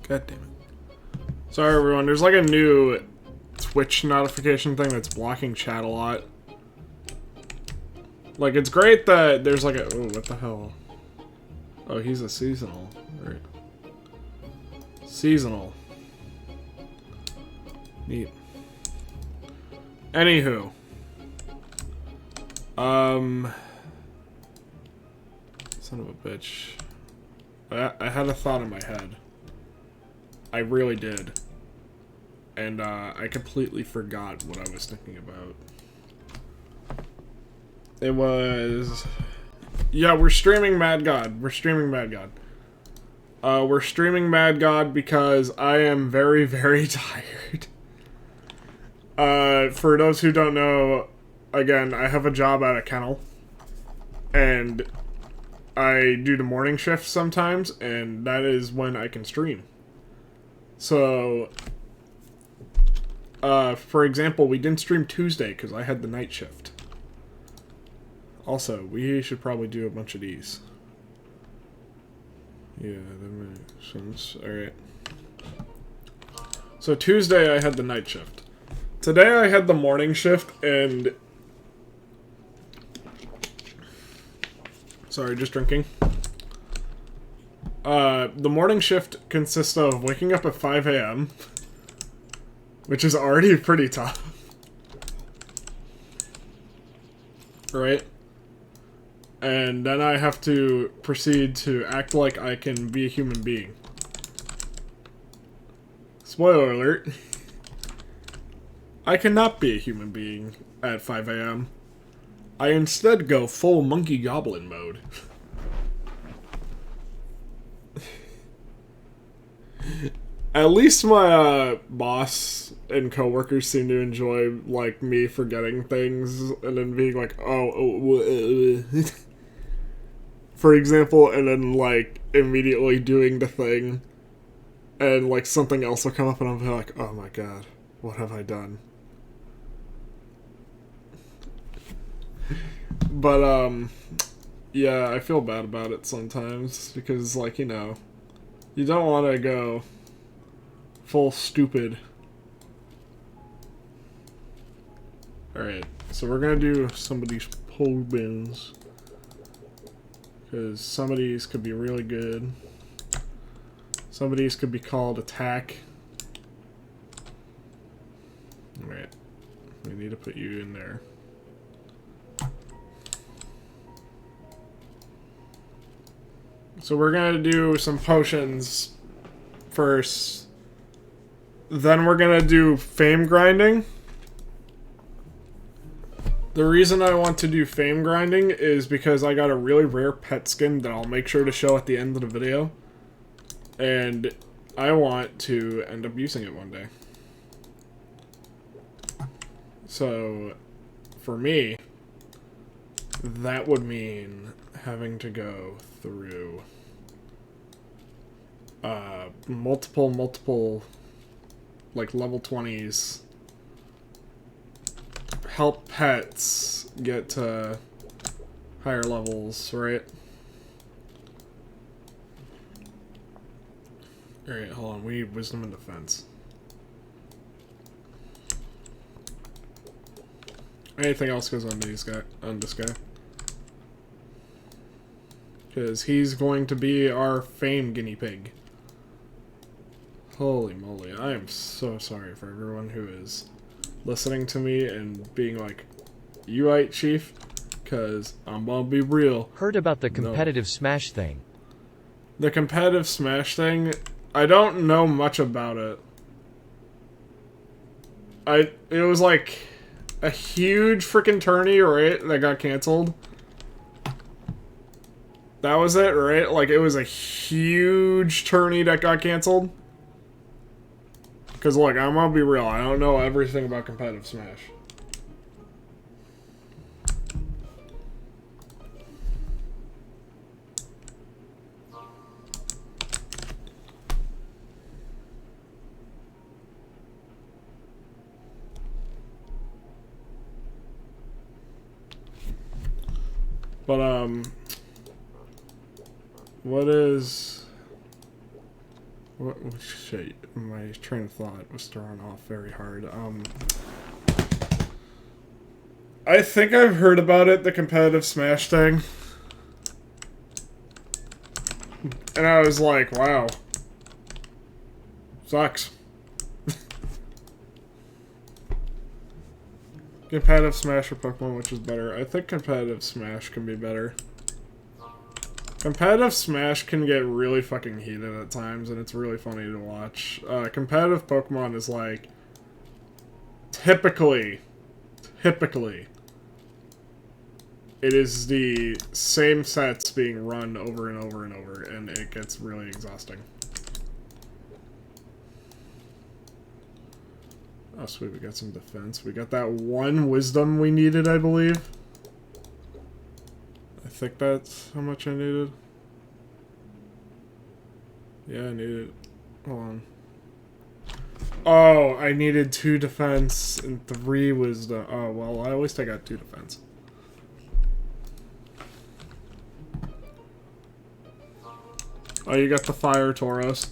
God damn it. Sorry everyone, there's like a new Twitch notification thing that's blocking chat a lot. Like, it's great that there's like a... Oh, what the hell? Oh, he's a seasonal. Right. Seasonal. Neat. Anywho. Son of a bitch. I had a thought in my head. I really did. And, I completely forgot what I was thinking about. It was... Yeah, we're streaming Mad God. We're streaming Mad God. We're streaming Mad God because I am very, very tired. For those who don't know, again, I have a job at a kennel. And I do the morning shift sometimes, and that is when I can stream. So, for example, we didn't stream Tuesday because I had the night shift. Also, we should probably do a bunch of these. Yeah, that makes sense. Alright. So Tuesday I had the night shift. Today I had the morning shift, and... Sorry, just drinking. The morning shift consists of waking up at 5 a.m., which is already pretty tough. Right? And then I have to proceed to act like I can be a human being. Spoiler alert. I cannot be a human being at 5 a.m. I instead go full monkey goblin mode. At least my boss and coworkers seem to enjoy, like, me forgetting things and then being like, for example, and then, like, immediately doing the thing, and, like, something else will come up and I'll be like, oh my god, what have I done? But, yeah, I feel bad about it sometimes, because, like, you know, you don't want to go full stupid. Alright, so we're gonna do some of these pole bins, because some of these could be really good. Some of these could be called attack. Alright, we need to put you in there. So we're gonna do some potions first. Then we're gonna do fame grinding. The reason I want to do fame grinding is because I got a really rare pet skin that I'll make sure to show at the end of the video. And I want to end up using it one day. So, for me, that would mean having to go through multiple like level 20s, help pets get to higher levels, right? Alright, hold on, we need wisdom and defense. Anything else goes on these on this guy. Because he's going to be our fame guinea pig. Holy moly, I am so sorry for everyone who is listening to me and being like, you right, Chief? Because I'm gonna be real. Heard about the competitive Smash thing. The competitive Smash thing, I don't know much about it. It was like a huge freaking tourney, right, that got canceled. That was it, right? Like, it was a huge tourney that got canceled. Because, look, I'm gonna be real, I don't know everything about competitive Smash. But, what is... Shit, my train of thought was thrown off very hard. I think I've heard about it, the competitive Smash thing. And I was like, wow. Sucks. Competitive Smash or Pokemon, which is better? I think competitive Smash can be better. Competitive Smash can get really fucking heated at times, and it's really funny to watch. Competitive Pokemon is like... Typically, it is the same sets being run over and over and over, and it gets really exhausting. Oh, sweet, we got some defense. We got that one wisdom we needed, I believe. I think that's how much I needed. Yeah, I needed... Hold on. Oh, I needed 2 defense and 3 wisdom. Oh, well, at least I got 2 defense. Oh, you got the fire Tauros.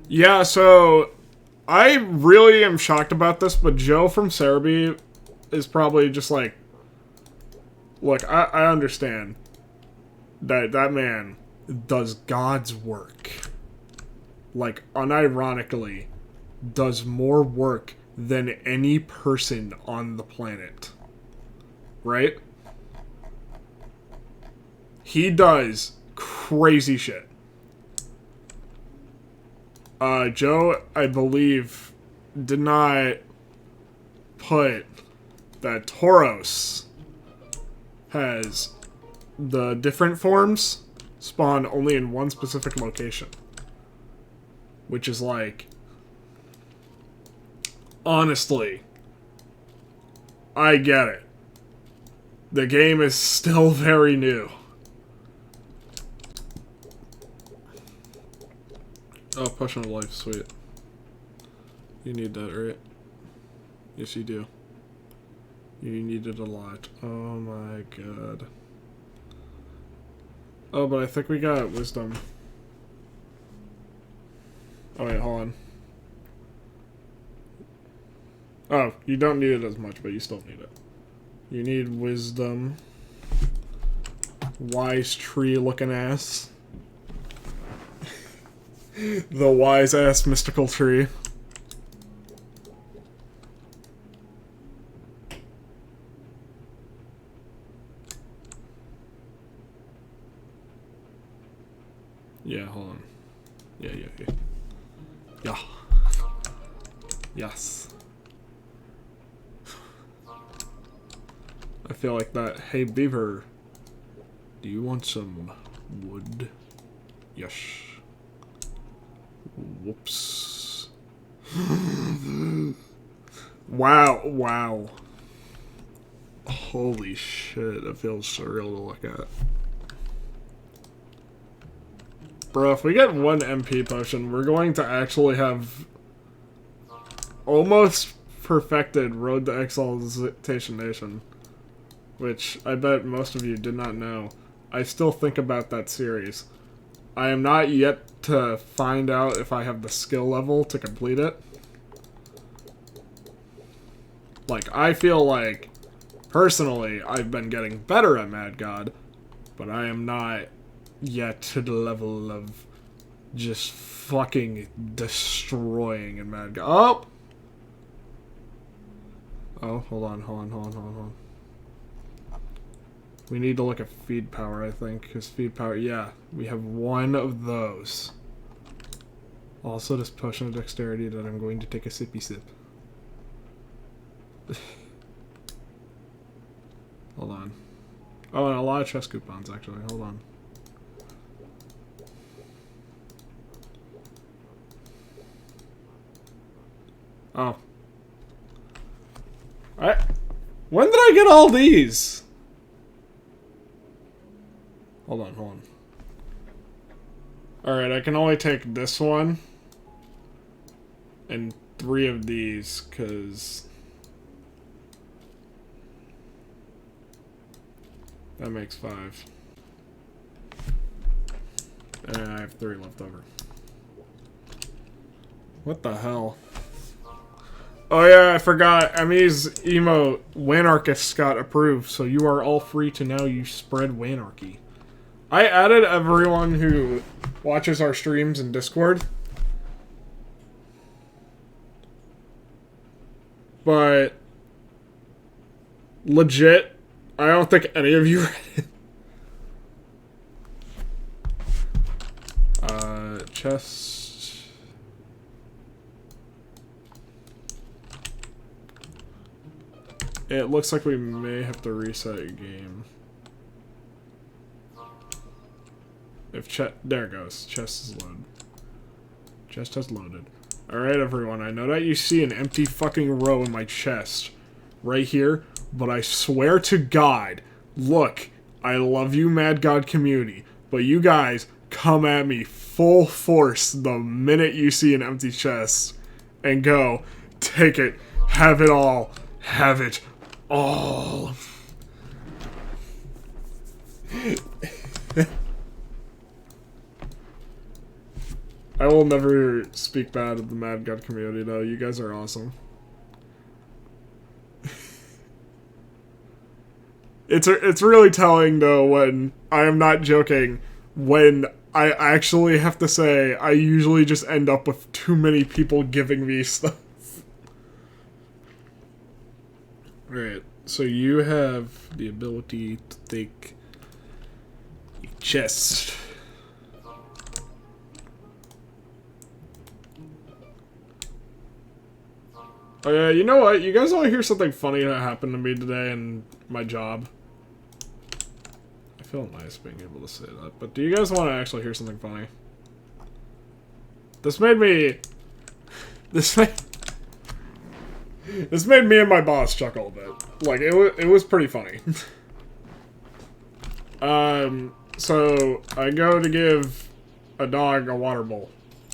Yeah, so... I really am shocked about this, but Joe from Cerebi is probably just like... Look, I understand that that man does God's work. Like, unironically, does more work than any person on the planet. Right? He does crazy shit. Joe, I believe, did not put that Tauros has the different forms spawn only in one specific location. Which is like... Honestly, I get it. The game is still very new. Oh, potion of life, sweet. You need that, right? Yes, you do. You need it a lot. Oh my god. Oh, but I think we got wisdom. Oh wait, hold on. Oh, you don't need it as much, but you still need it. You need wisdom. Wise tree looking ass. The wise ass mystical tree. Yeah, hold on. Yeah. Yeah. Yes. I feel like that. Hey, beaver. Do you want some wood? Yes. Whoops. Wow. Holy shit, that feels surreal to look at. Bro, if we get one MP potion, we're going to actually have almost perfected Road to Exaltation Nation. Which I bet most of you did not know. I still think about that series. I am not yet to find out if I have the skill level to complete it. Like, I feel like, personally, I've been getting better at Mad God, but I am not yet to the level of just fucking destroying in Mad God. Oh, hold on. We need to look at feed power, I think, because feed power, yeah, we have one of those. Also, this potion of dexterity that I'm going to take a sippy sip. Hold on. Oh, and a lot of chest coupons, actually. Hold on. Oh. When did I get all these? Hold on. Alright, I can only take this one. And 3 of these, because... that makes 5. And I have 3 left over. What the hell? Oh yeah, I forgot. Emmy's emote, Wanarchist, got approved, so you are all free to now you spread Wanarchy. I added everyone who watches our streams in Discord. But legit, I don't think any of you read it. Chest. It looks like we may have to reset a game. If there it goes. Chest is loaded. Chest has loaded. Alright, everyone. I know that you see an empty fucking row in my chest. Right here. But I swear to God. Look. I love you, Mad God community. But you guys come at me full force the minute you see an empty chest. And go. Take it. Have it all. Have it all. I will never speak bad of the Mad God community, though. You guys are awesome. It's really telling, though, when I am not joking, when I actually have to say I usually just end up with too many people giving me stuff. Alright, so you have the ability to take a chest. Oh yeah, you know what? You guys want to hear something funny that happened to me today in my job? I feel nice being able to say that, but do you guys want to actually hear something funny? This made me... This made me and my boss chuckle a bit. Like, it was pretty funny. So, I go to give a dog a water bowl.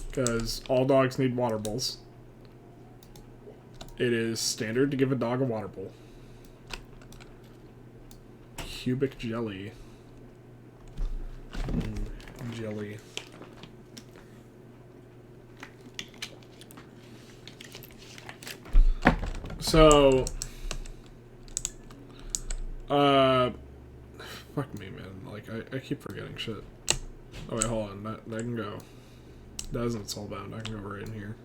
Because all dogs need water bowls. It is standard to give a dog a water bowl. Cubic jelly. Jelly. So, fuck me, man. Like, I keep forgetting shit. Oh wait, hold on. That can go. That isn't soulbound. I can go right in here.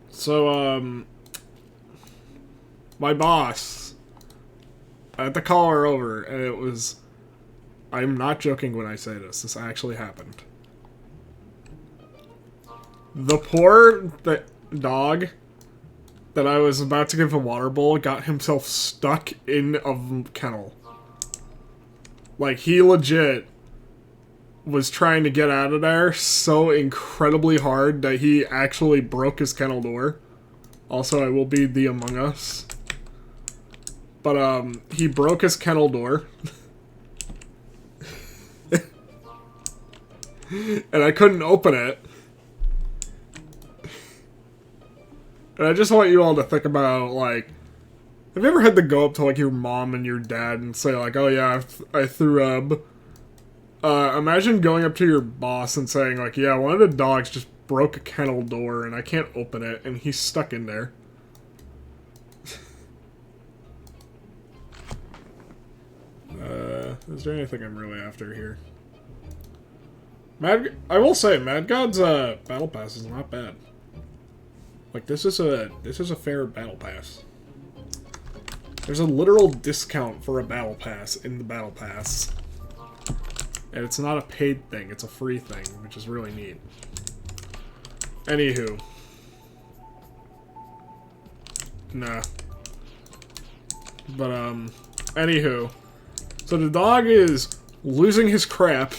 So, my boss, I had to call her over, and it was, I'm not joking when I say this, this actually happened. The poor dog that I was about to give a water bowl got himself stuck in a kennel. Like, he legit was trying to get out of there so incredibly hard that he actually broke his kennel door. Also, I will be the Among Us. But, he broke his kennel door. And I couldn't open it. And I just want you all to think about, like, have you ever had to go up to, like, your mom and your dad and say, like, oh yeah, I threw up. Imagine going up to your boss and saying, like, yeah, one of the dogs just broke a kennel door and I can't open it and he's stuck in there. Is there anything I'm really after here? I will say, Mad God's battle pass is not bad. Like, this is a fair battle pass. There's a literal discount for a battle pass in the battle pass. And it's not a paid thing, it's a free thing, which is really neat. Anywho. Nah. But, anywho. So the dog is losing his crap.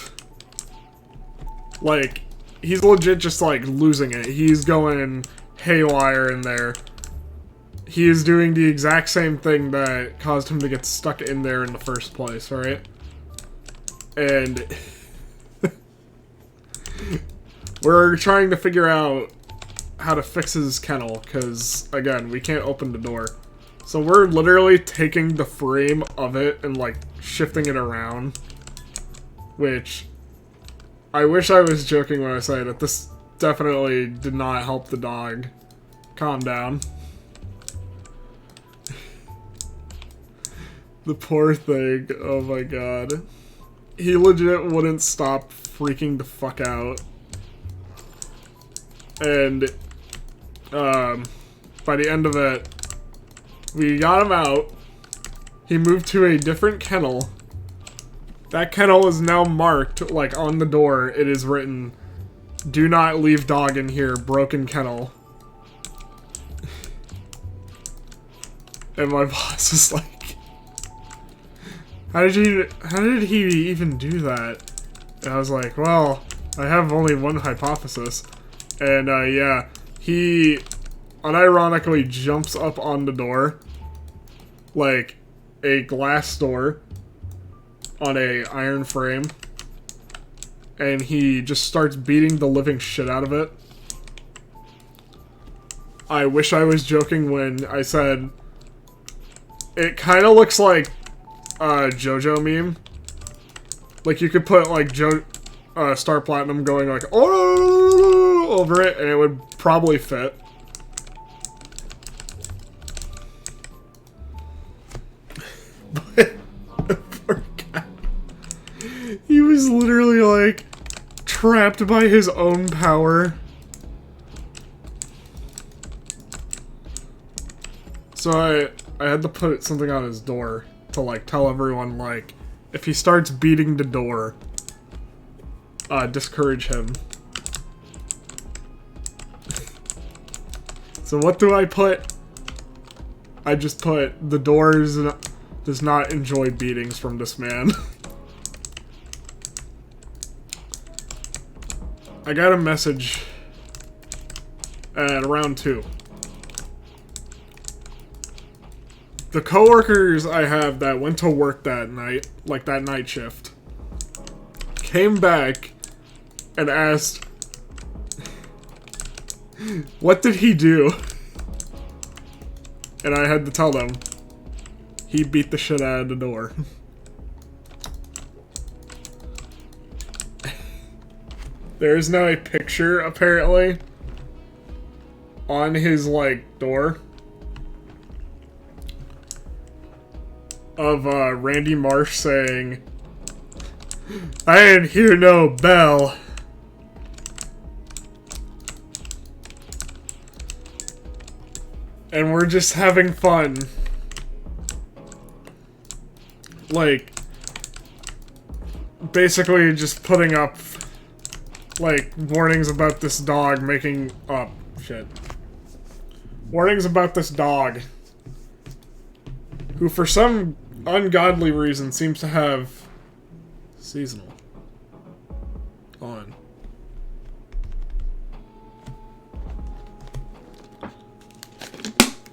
Like, he's legit just, like, losing it. He's going haywire in there. He is doing the exact same thing that caused him to get stuck in there in the first place, right? And we're trying to figure out how to fix his kennel, because, again, we can't open the door. So we're literally taking the frame of it and, like, shifting it around. Which, I wish I was joking when I say that this definitely did not help the dog calm down. The poor thing. Oh my god. He legit wouldn't stop freaking the fuck out. And, by the end of it, we got him out. He moved to a different kennel. That kennel is now marked, like, on the door. It is written, "Do not leave dog in here, broken kennel." And my boss is like, how did he even do that? And I was like, well, I have only one hypothesis. And, yeah, he unironically jumps up on the door, like a glass door on a iron frame, and he just starts beating the living shit out of it. I wish I was joking when I said it kind of looks like a JoJo meme. Like, you could put, like, Star Platinum going, like, oh, over it, and it would probably fit. But, poor guy. He was literally, like, trapped by his own power. So I had to put something on his door to, like, tell everyone, like, if he starts beating the door, discourage him. So what do I put? I just put, the door does not enjoy beatings from this man. I got a message at around 2. The coworkers I have that went to work that night, like that night shift, came back and asked, what did he do? And I had to tell them, he beat the shit out of the door. There is now a picture, apparently, on his, like, door of, Randy Marsh saying, "I didn't hear no bell." And we're just having fun. Like, basically just putting up, like, warnings about this dog making up shit. Warnings about this dog, who for some ungodly reason seems to have seasonal on.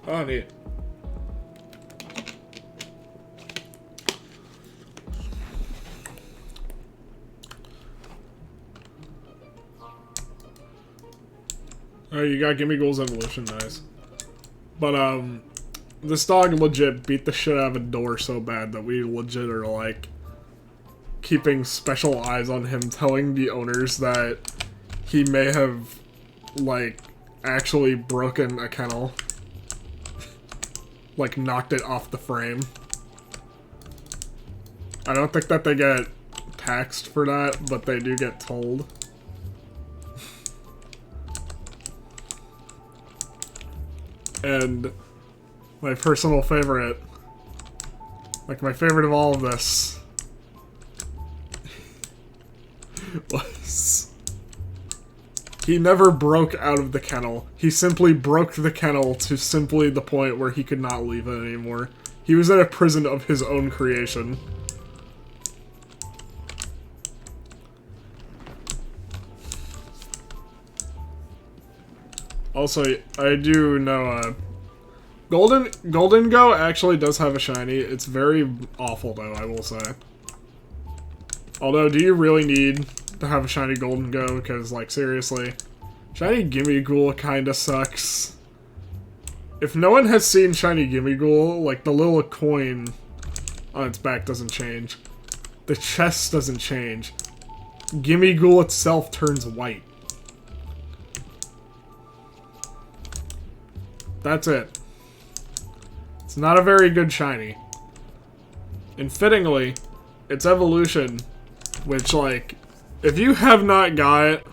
Oh, neat. Oh, you got Gimme Ghouls Evolution, nice. But, this dog legit beat the shit out of a door so bad that we legit are, like, keeping special eyes on him, telling the owners that he may have, like, actually broken a kennel. Like, knocked it off the frame. I don't think that they get taxed for that, but they do get told. And my personal favorite, like my favorite of all of this, was he never broke out of the kennel. He simply broke the kennel to simply the point where he could not leave it anymore. He was in a prison of his own creation. Also, I do know, Golden Go actually does have a shiny. It's very awful, though, I will say. Although, do you really need to have a shiny Golden Go? Because, like, seriously, shiny Gimme Ghoul kinda sucks. If no one has seen shiny Gimme Ghoul, like, the little coin on its back doesn't change. The chest doesn't change. Gimme Ghoul itself turns white. That's it. It's not a very good shiny. And fittingly, its evolution, which, like, if you have not got,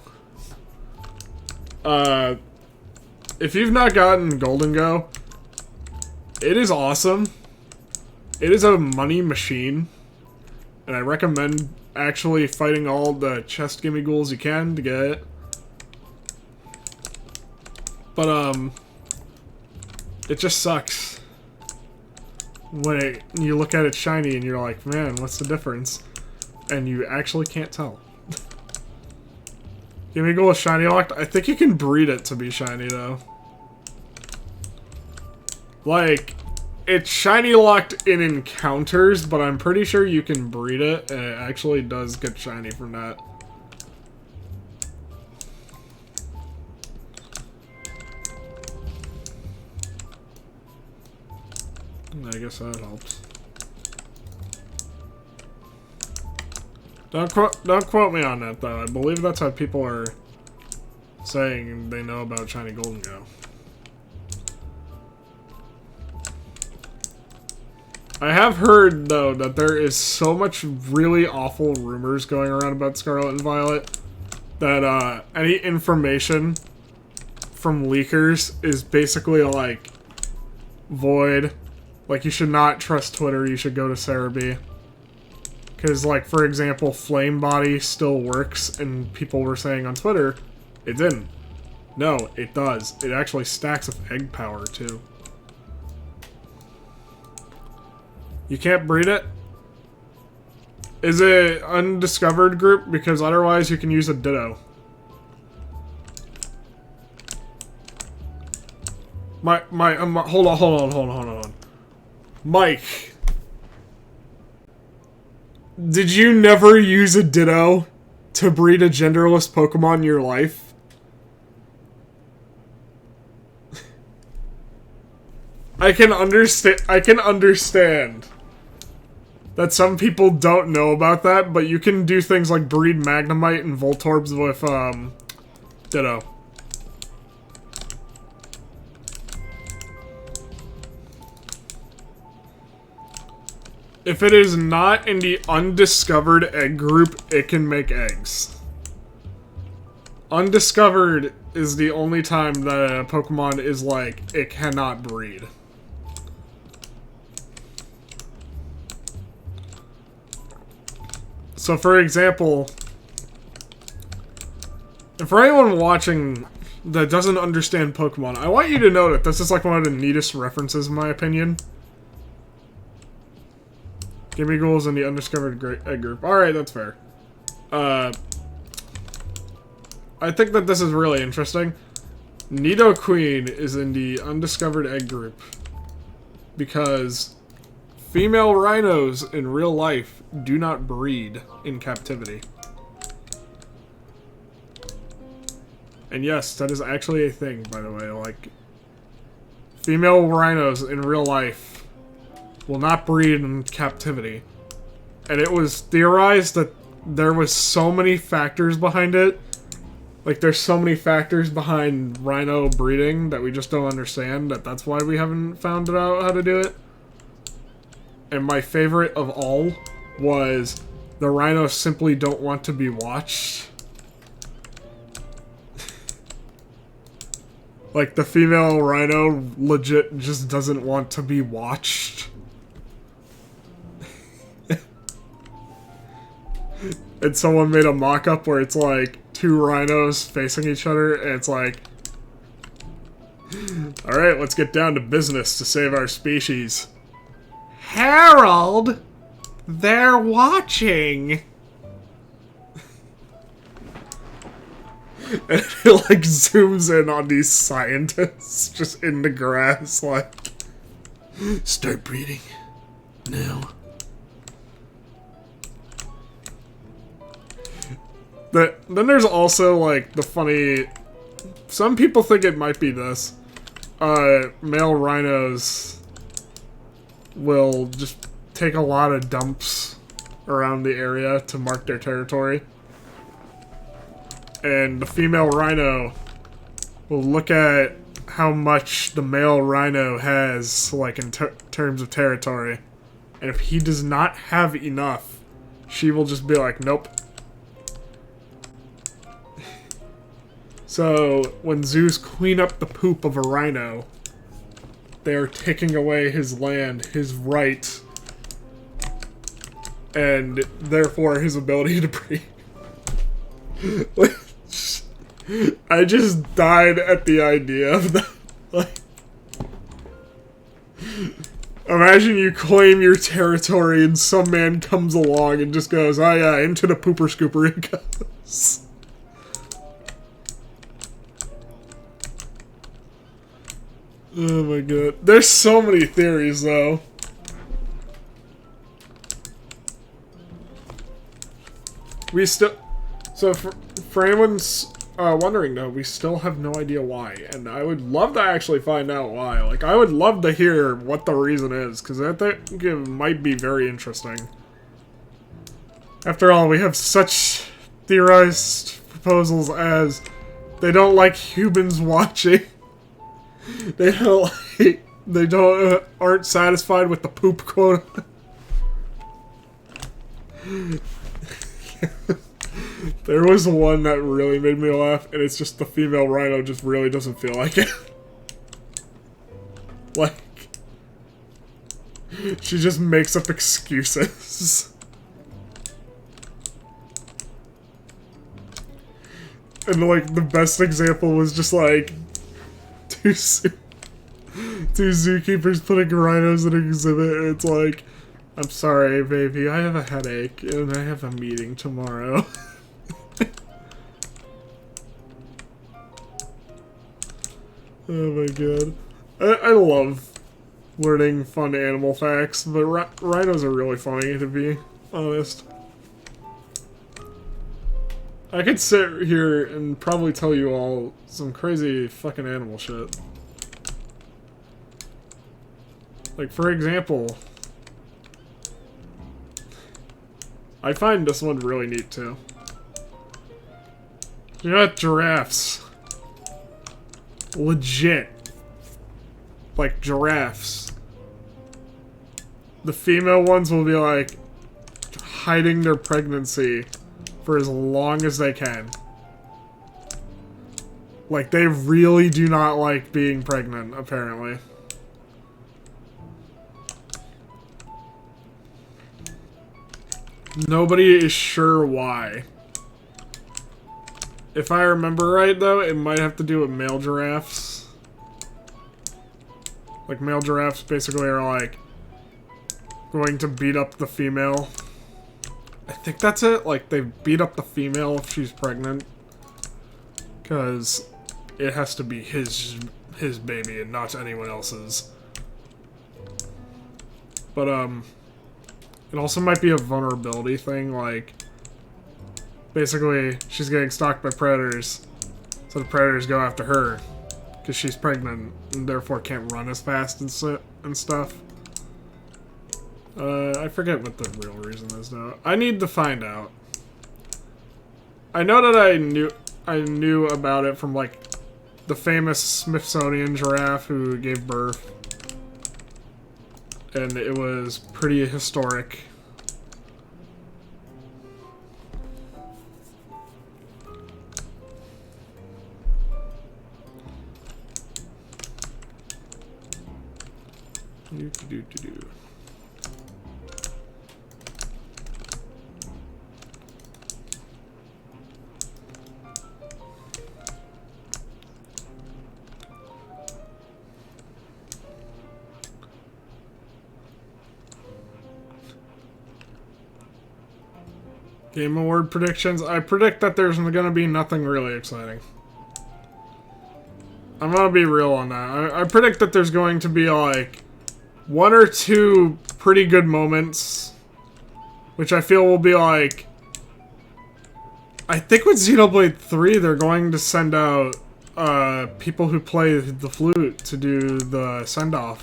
if you've not gotten Golden Go, it is awesome. It is a money machine, and I recommend actually fighting all the chest gimme ghouls you can to get it. But, it just sucks when you look at it shiny and you're like, man, what's the difference? And you actually can't tell. Gimme Ghoul is shiny locked? I think you can breed it to be shiny, though. Like, it's shiny locked in encounters, but I'm pretty sure you can breed it, and it actually does get shiny from that. I guess that helps. Don't quote me on that, though. I believe that's how people are saying they know about shiny Golden Go. I have heard, though, that there is so much really awful rumors going around about Scarlet and Violet that any information from leakers is basically, like, void. Like, you should not trust Twitter, you should go to Cerebi. Because, like, for example, Flame Body still works, and people were saying on Twitter, it didn't. No, it does. It actually stacks with egg power, too. You can't breed it? Is it undiscovered group? Because otherwise you can use a Ditto. Hold on. Mike. Did you never use a Ditto to breed a genderless Pokemon in your life? I can understand that some people don't know about that, but you can do things like breed Magnemite and Voltorbs with, Ditto. If it is not in the undiscovered egg group, it can make eggs. Undiscovered is the only time that a Pokemon is like, it cannot breed. So for example, and for anyone watching that doesn't understand Pokemon, I want you to know that this is like one of the neatest references in my opinion. Gimme Ghouls in the undiscovered egg group. Alright, that's fair. I think that this is really interesting. Nidoqueen is in the undiscovered egg group because female rhinos in real life do not breed in captivity. And yes, that is actually a thing, by the way. Like, female rhinos in real life will not breed in captivity. And it was theorized that there was so many factors behind it. Like, there's so many factors behind rhino breeding that we just don't understand, that's why we haven't found out how to do it. And my favorite of all was the rhinos simply don't want to be watched. Like, the female rhino legit just doesn't want to be watched. And someone made a mock-up where it's like two rhinos facing each other, and it's like, alright, let's get down to business to save our species. Harold! They're watching! And it like zooms in on these scientists just in the grass, like, start breeding now. Then there's also, like, the funny... Some people think it might be this. Male rhinos will just take a lot of dumps around the area to mark their territory. And the female rhino will look at how much the male rhino has, like, in terms of territory. And if he does not have enough, she will just be like, nope. So, when zoos clean up the poop of a rhino, they are taking away his land, his right, and therefore his ability to breed. I just died at the idea of that. Like, imagine you claim your territory and some man comes along and just goes, oh yeah, into the pooper scooper it goes. Oh my god. There's so many theories though. We still... So for anyone's wondering though, we still have no idea why. And I would love to actually find out why. Like, I would love to hear what the reason is, because I think it might be very interesting. After all, we have such theorized proposals as they don't like humans watching. They don't like, aren't satisfied with the poop quota. There was one that really made me laugh, and it's just the female rhino just really doesn't feel like it. Like, she just makes up excuses. And like, the best example was just like, two zookeepers putting rhinos in an exhibit, and it's like, I'm sorry, baby, I have a headache, and I have a meeting tomorrow. Oh my god. I love learning fun animal facts, but rhinos are really funny, to be honest. I could sit here and probably tell you all some crazy fucking animal shit. Like, for example, I find this one really neat, too. You got giraffes. Legit. Like, giraffes. The female ones will be, like, hiding their pregnancy for as long as they can. Like, they really do not like being pregnant, apparently. Nobody is sure why. If I remember right, though, it might have to do with male giraffes. Like, male giraffes basically are, like, going to beat up the female. I think that's it. Like, they beat up the female if she's pregnant. Because it has to be his baby and not anyone else's. But, it also might be a vulnerability thing, like, basically, she's getting stalked by predators, so the predators go after her, because she's pregnant, and therefore can't run as fast and stuff. I forget what the real reason is, though. I need to find out. I know that I knew about it from, like, the famous Smithsonian giraffe who gave birth. And it was pretty historic. Do. Game Award predictions. I predict that there's gonna be nothing really exciting. I'm gonna be real on that. I predict that there's going to be, like, one or two pretty good moments, which I feel will be, like... I think with Xenoblade 3, they're going to send out people who play the flute to do the send-off.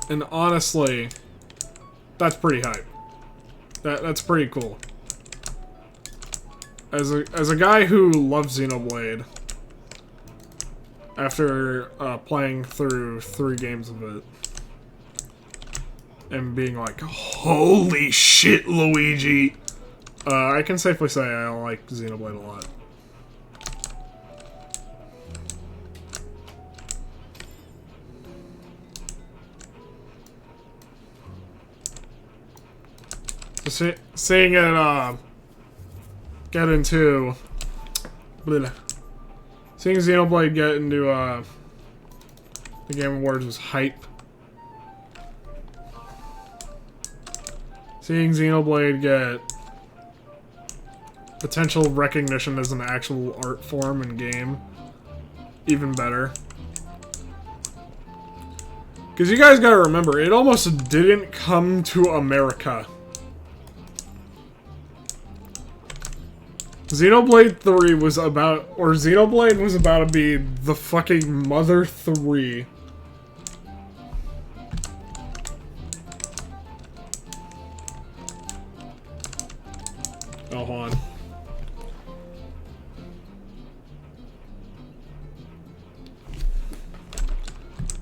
And honestly... that's pretty hype. That's pretty cool. as a guy who loves Xenoblade, after playing through 3 games of it, and being like, holy shit, Luigi! I can safely say I like Xenoblade a lot. Seeing it, get into... Seeing Xenoblade get into, the Game Awards was hype. Seeing Xenoblade get potential recognition as an actual art form and game, even better. Because you guys gotta remember, it almost didn't come to America. Xenoblade 3 was about, or Xenoblade was about to be the fucking Mother 3. Oh, hold on.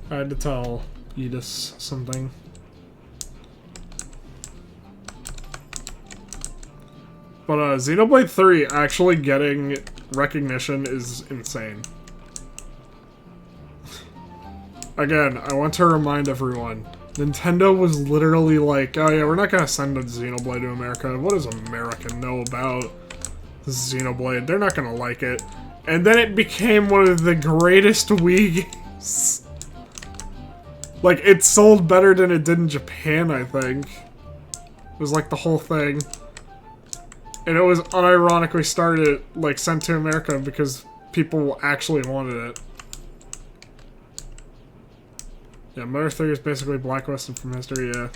I had to tell Edis something. But Xenoblade 3 actually getting recognition is insane. Again, I want to remind everyone, Nintendo was literally like, oh yeah, we're not gonna send a Xenoblade to America. What does America know about Xenoblade? They're not gonna like it. And then it became one of the greatest Wii games. Like, it sold better than it did in Japan, I think. It was like the whole thing. And it was unironically started, like, sent to America because people actually wanted it. Yeah, Mother 3 is basically blacklisted from history, yeah.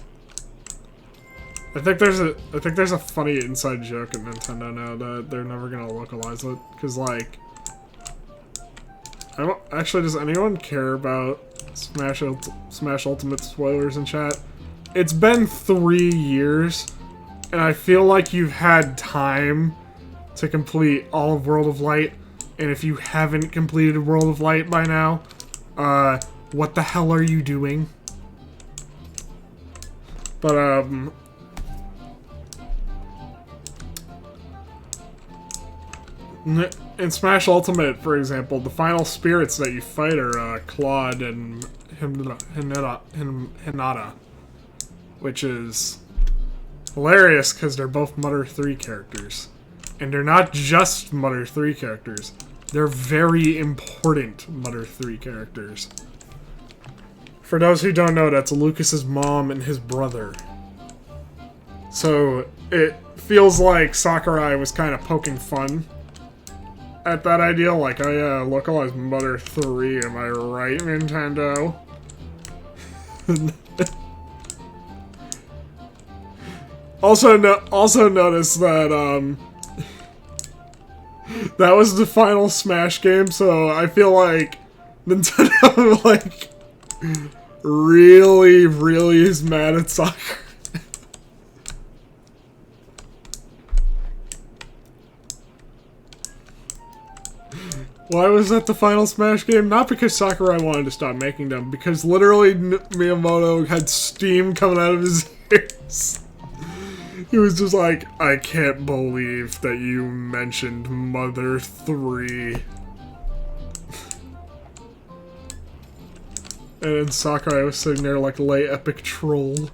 I think there's a funny inside joke at Nintendo now that they're never gonna localize it. Cause like, I don't, actually, does anyone care about Smash Ultimate spoilers in chat? It's been 3 years. And I feel like you've had time to complete all of World of Light. And if you haven't completed World of Light by now, what the hell are you doing? But, in Smash Ultimate, for example, the final spirits that you fight are, Claude and Hinata. Which is hilarious, because they're both Mother 3 characters. And they're not just Mother 3 characters. They're very important Mother 3 characters. For those who don't know, that's Lucas's mom and his brother. So, it feels like Sakurai was kind of poking fun at that idea. Like, oh yeah, localized Mother 3, am I right, Nintendo? Also notice that, that was the final Smash game, so I feel like Nintendo, like, really is mad at soccer. Why was that the final Smash game? Not because Sakurai wanted to stop making them, because literally Miyamoto had steam coming out of his ears. He was just like, I can't believe that you mentioned Mother 3. And then Sakurai was sitting there like lay epic troll.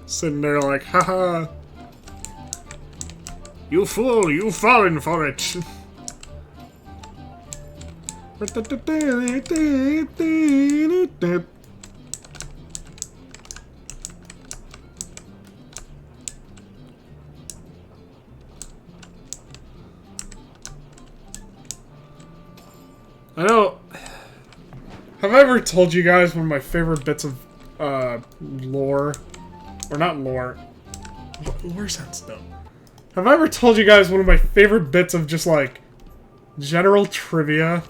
Sitting there like, haha. You fool, you've fallen for it. I know. Have I ever told you guys one of my favorite bits of lore? Or not lore. Lore sounds dumb. Have I ever told you guys one of my favorite bits of just like general trivia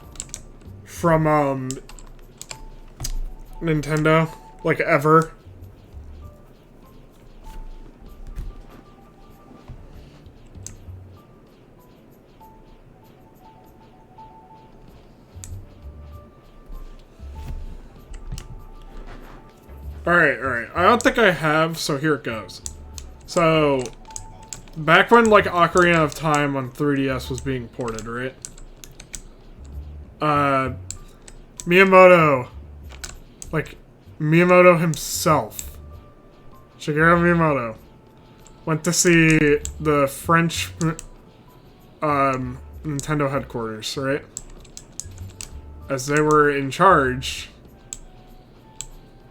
from Nintendo? Like ever? Alright, alright. I don't think I have, so here it goes. So, back when, like, Ocarina of Time on 3DS was being ported, right? Miyamoto. Like, Miyamoto himself. Shigeru Miyamoto. Went to see the French, Nintendo headquarters, right? As they were in charge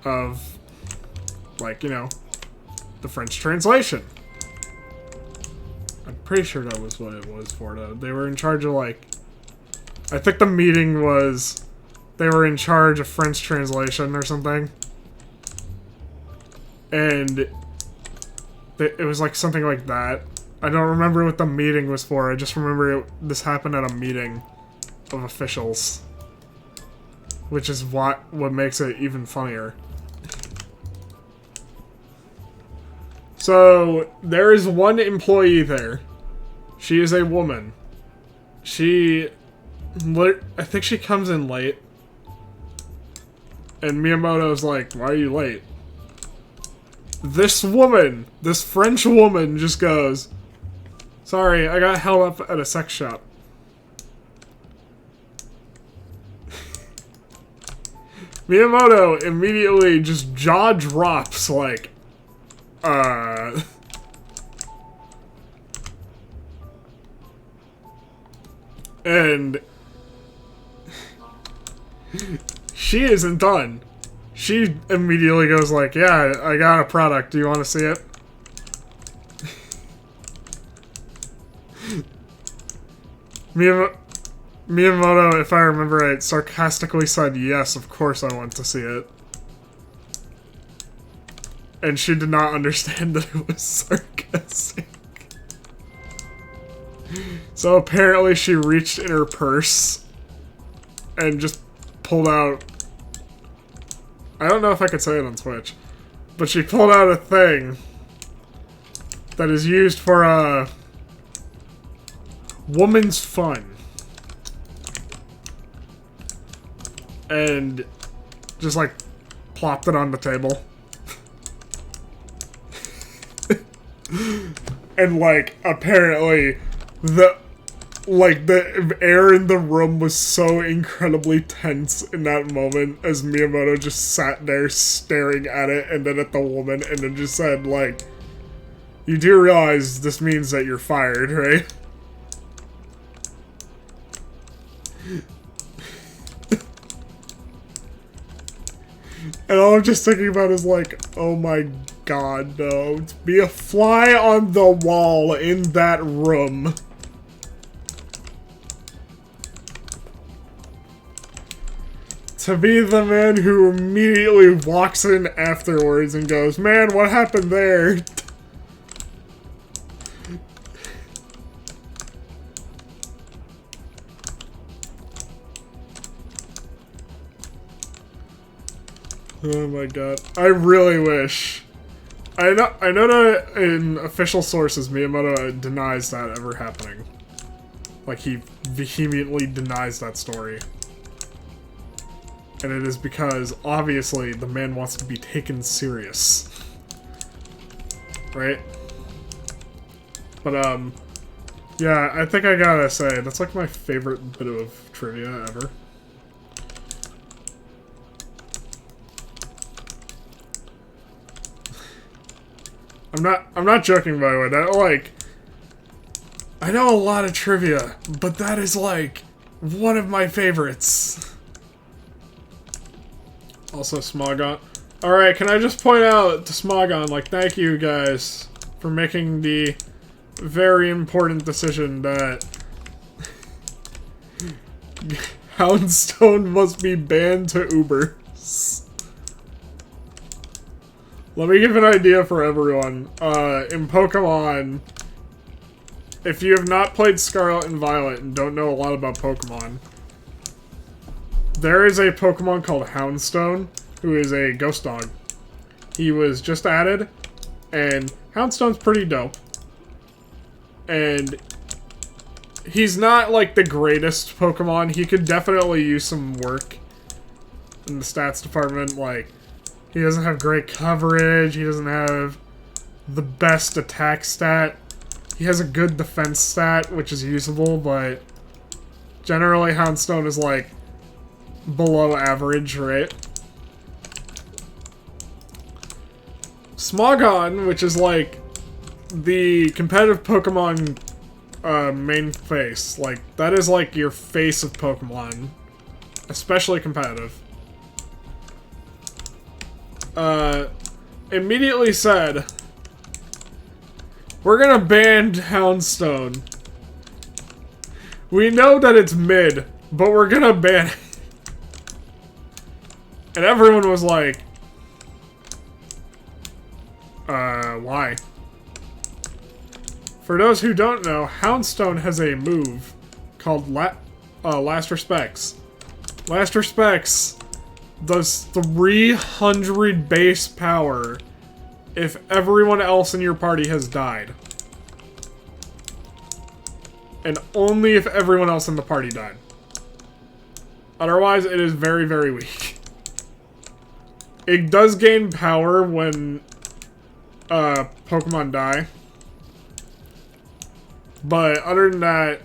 of, like, you know, the French translation. I'm pretty sure that was what it was for, though. They were in charge of, like... I think the meeting was... They were in charge of French translation or something. And... It was, like, something like that. I don't remember what the meeting was for. I just remember this happened at a meeting of officials. Which is what makes it even funnier. So, there is one employee there. She is a woman. I think she comes in late. And Miyamoto's like, why are you late? This woman, this French woman just goes, sorry, I got held up at a sex shop. Miyamoto immediately just jaw drops like, and she isn't done. She immediately goes like, yeah, I got a product. Do you want to see it? Miyamoto, if I remember right, sarcastically said, yes, of course I want to see it. And she did not understand that it was sarcastic. So apparently she reached in her purse and just pulled out... I don't know if I could say it on Twitch, but she pulled out a thing that is used for, woman's fun. And just, like, plopped it on the table. And, like, apparently, the air in the room was so incredibly tense in that moment as Miyamoto just sat there staring at it and then at the woman and then just said, like, you do realize this means that you're fired, right? And all I'm just thinking about is like, oh my god, no. To be a fly on the wall in that room. To be the man who immediately walks in afterwards and goes, man, what happened there? Oh my god. I really wish. I know that in official sources Miyamoto denies that ever happening. Like, he vehemently denies that story. And it is because, obviously, the man wants to be taken serious. Right? But, yeah, I think I gotta say, that's like my favorite bit of trivia ever. I'm not joking, by the way. That, like, I know a lot of trivia, but that is, like, one of my favorites. Also, Smogon. Alright, can I just point out to Smogon, like, thank you guys for making the very important decision that Houndstone must be banned to Ubers. Let me give an idea for everyone. In Pokemon, if you have not played Scarlet and Violet and don't know a lot about Pokemon, there is a Pokemon called Houndstone, who is a ghost dog. He was just added, and Houndstone's pretty dope. And he's not, like, the greatest Pokemon. He could definitely use some work in the stats department, like, He doesn't have great coverage. He doesn't have the best attack stat. He has a good defense stat, which is usable, but generally Houndstone is like below average, right? Smogon, which is like the competitive Pokemon main face. Like, that is like your face of Pokemon. Especially competitive. Immediately said, we're gonna ban Houndstone. We know that it's mid, but we're gonna ban it. And everyone was like, why? For those who don't know, Houndstone has a move called Last Respects. Last Respects does 300 base power if everyone else in your party has died. And only if everyone else in the party died. Otherwise, it is very, very weak. It does gain power when Pokemon die. But other than that,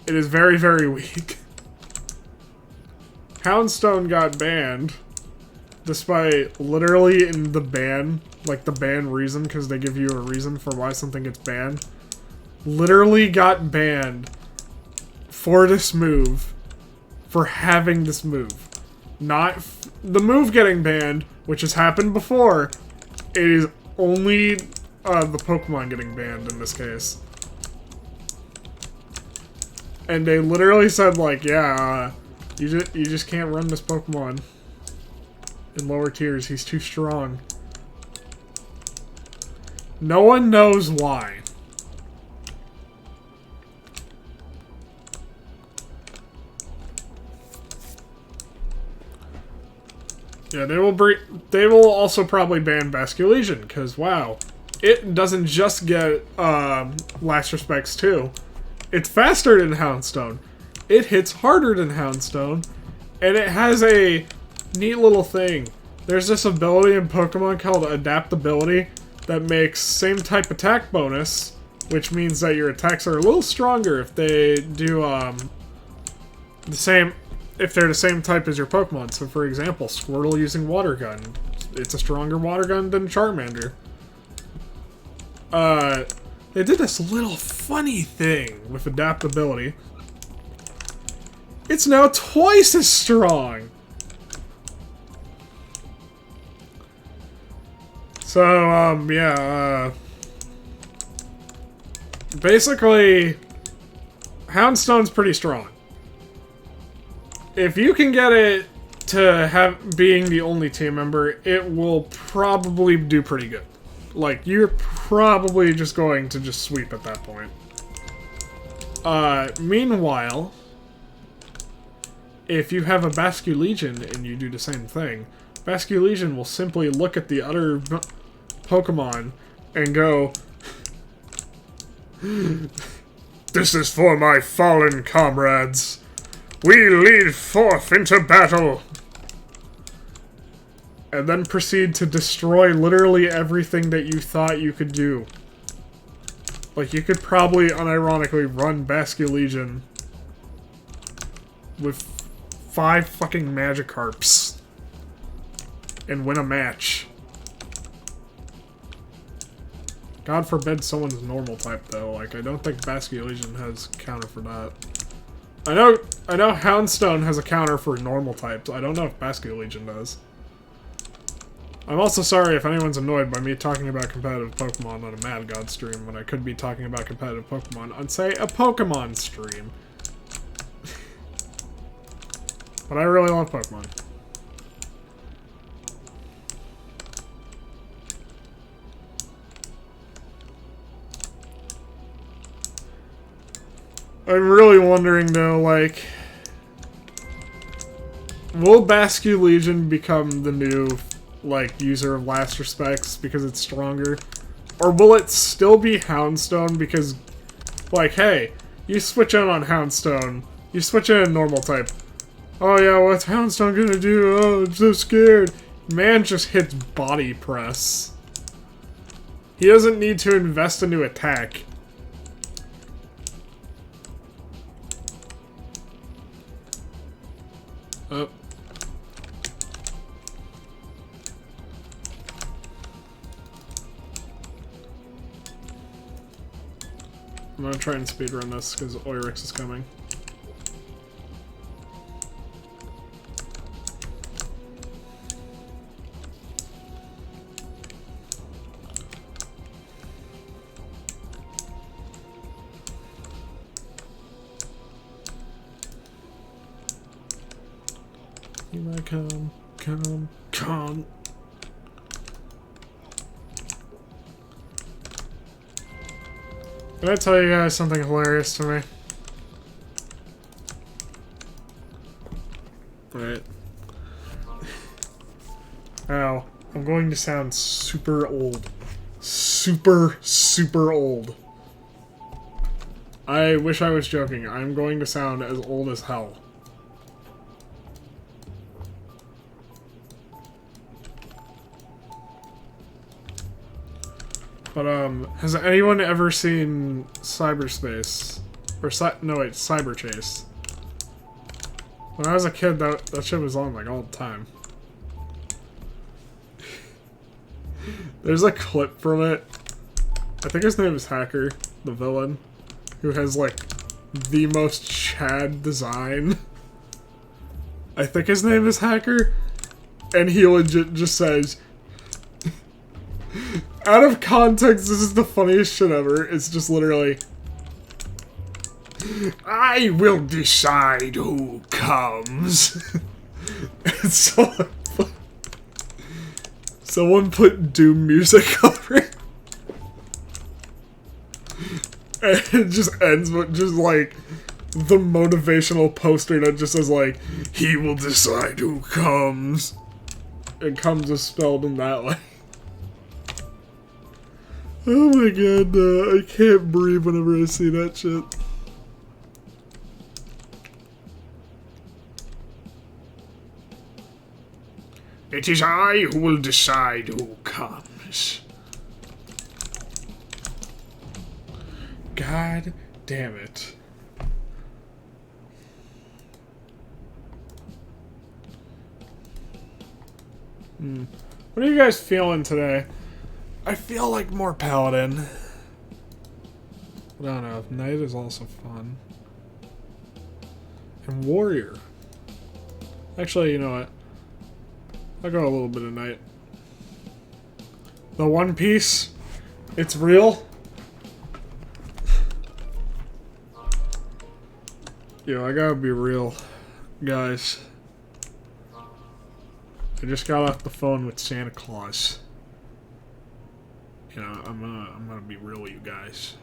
it is very, very weak. Houndstone got banned, despite literally in the ban, like the ban reason, because they give you a reason for why something gets banned, literally got banned for this move, for having this move. Not the move getting banned, which has happened before. It is only the Pokemon getting banned in this case. And they literally said, like, yeah, you just can't run this Pokemon in lower tiers. He's too strong. No one knows why. Yeah, they will also probably ban Basculegion, because wow, it doesn't just get Last Respects too. It's faster than Houndstone. It hits harder than Houndstone, and it has a neat little thing. There's this ability in Pokemon called Adaptability that makes same type attack bonus, which means that your attacks are a little stronger if they do if they're the same type as your Pokemon. So for example, Squirtle using Water Gun. It's a stronger Water Gun than Charmander. They did this little funny thing with adaptability. It's now twice as strong! So, yeah, basically, Houndstone's pretty strong. If you can get it to have being the only team member, it will probably do pretty good. Like, you're probably just going to just sweep at that point. Meanwhile, if you have a Basculegion and you do the same thing, Basculegion will simply look at the other Pokemon and go, "This is for my fallen comrades. We lead forth into battle." And then proceed to destroy literally everything that you thought you could do. Like, you could probably unironically run Basculegion with 5 fucking Magikarps and win a match. God forbid someone's normal type, though. Like, I don't think Basculegion has counter for that. I know Houndstone has a counter for normal types. I don't know if Basculegion does. I'm also sorry if anyone's annoyed by me talking about competitive Pokemon on a Mad God stream when I could be talking about competitive Pokemon on, say, a Pokemon stream. But I really love Pokemon. I'm really wondering, though, like, will Basculegion become the new, like, user of Last Respects because it's stronger? Or will it still be Houndstone because, like, hey, you switch in on Houndstone, you switch in a normal type. Oh yeah, what's Houndstone gonna do? Oh, I'm so scared. Man just hits body press. He doesn't need to invest into attack. Oh. I'm gonna try and speedrun this because Oryx is coming. Here I come. Can I tell you guys something hilarious to me? Alright. Now, I'm going to sound super old. Super old. I wish I was joking. I'm going to sound as old as hell. But, has anyone ever seen Cyberspace? Or, Cyber Chase? When I was a kid, that shit was on, like, all the time. There's a clip from it. I think his name is Hacker, the villain, who has, like, the most Chad design. I think his name is Hacker. And he legit just says... Out of context, this is the funniest shit ever. It's just literally... I will decide who comes. It's so... Someone put Doom music over it. And it just ends with just like... the motivational poster that just says like... He will decide who comes. And comes is spelled in that way. Oh my god, I can't breathe whenever I see that shit. It is I who will decide who comes. God damn it. What are you guys feeling today? I feel like more Paladin. But I don't know, Knight is also fun. And Warrior. Actually, you know what? I'll go a little bit of Knight. The One Piece, it's real. Yo, I gotta be real, guys. I just got off the phone with Santa Claus. You know, I'm gonna be real with you guys.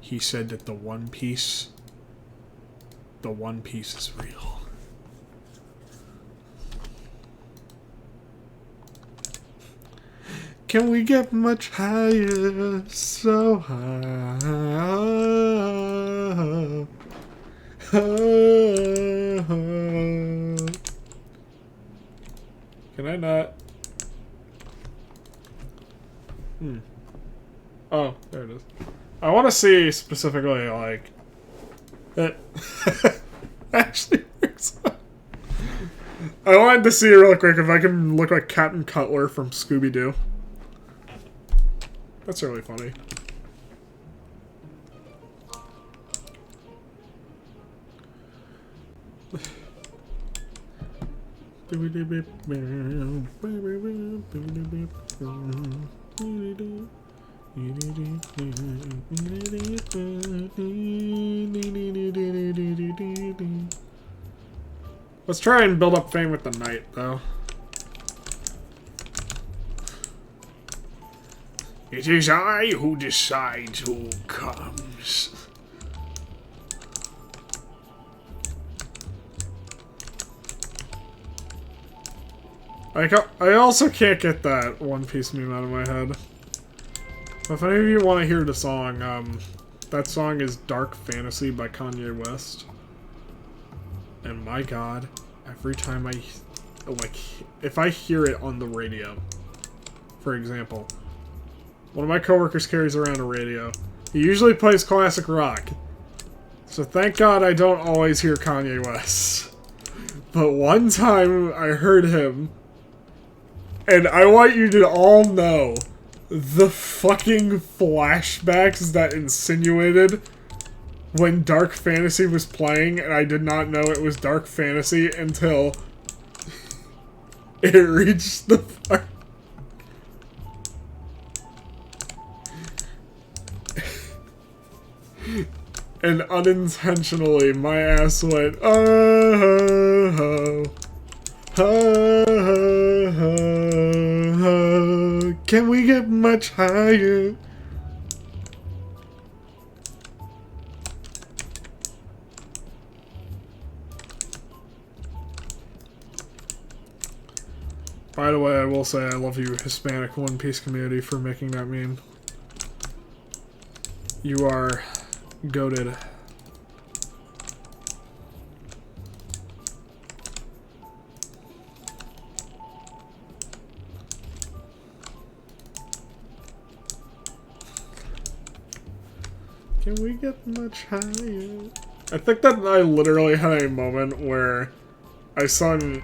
He said that the One Piece is real. Can we get much higher? So high. Can I not? Oh, there it is. I want to see specifically, like... It actually works. I wanted to see real quick if I can look like Captain Cutler from Scooby-Doo. That's really funny. Let's try and build up fame with the Knight, though. It is I who decides who comes. I also can't get that One Piece meme out of my head. If any of you want to hear the song, that song is Dark Fantasy by Kanye West. And my god, every time like, if I hear it on the radio, for example, one of my coworkers carries around a radio. He usually plays classic rock. So thank God I don't always hear Kanye West. But one time I heard him, and I want you to all know the fucking flashbacks that insinuated when Dark Fantasy was playing, and I did not know it was Dark Fantasy until it reached the part. And unintentionally, my ass went, oh, ho, ho, ho, ho, ho. Can we get much higher? By the way, I will say I love you, Hispanic One Piece community, for making that meme. You are goated. Can we get much higher? I think that I literally had a moment where I sung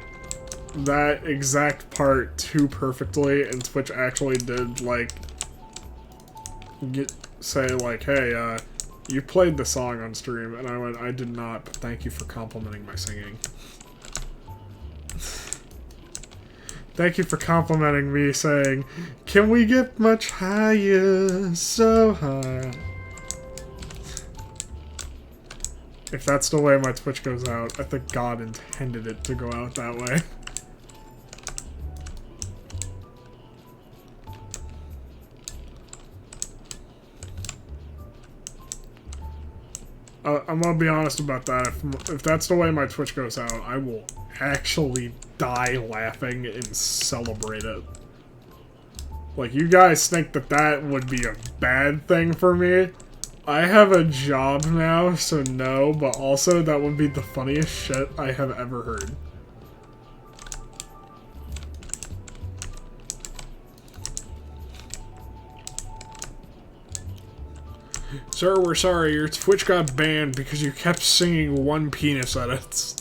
that exact part too perfectly, and Twitch actually did, like, say, like, hey, you played the song on stream, and I went, I did not, but thank you for complimenting my singing. Thank you for complimenting me, saying, can we get much higher, so high? If that's the way my Twitch goes out, I think God intended it to go out that way. I'm gonna be honest about that. If that's the way my Twitch goes out, I will actually die laughing and celebrate it. Like, you guys think that that would be a bad thing for me? I have a job now, so no, but also that would be the funniest shit I have ever heard. Sir, we're sorry, your Twitch got banned because you kept singing One Penis edits.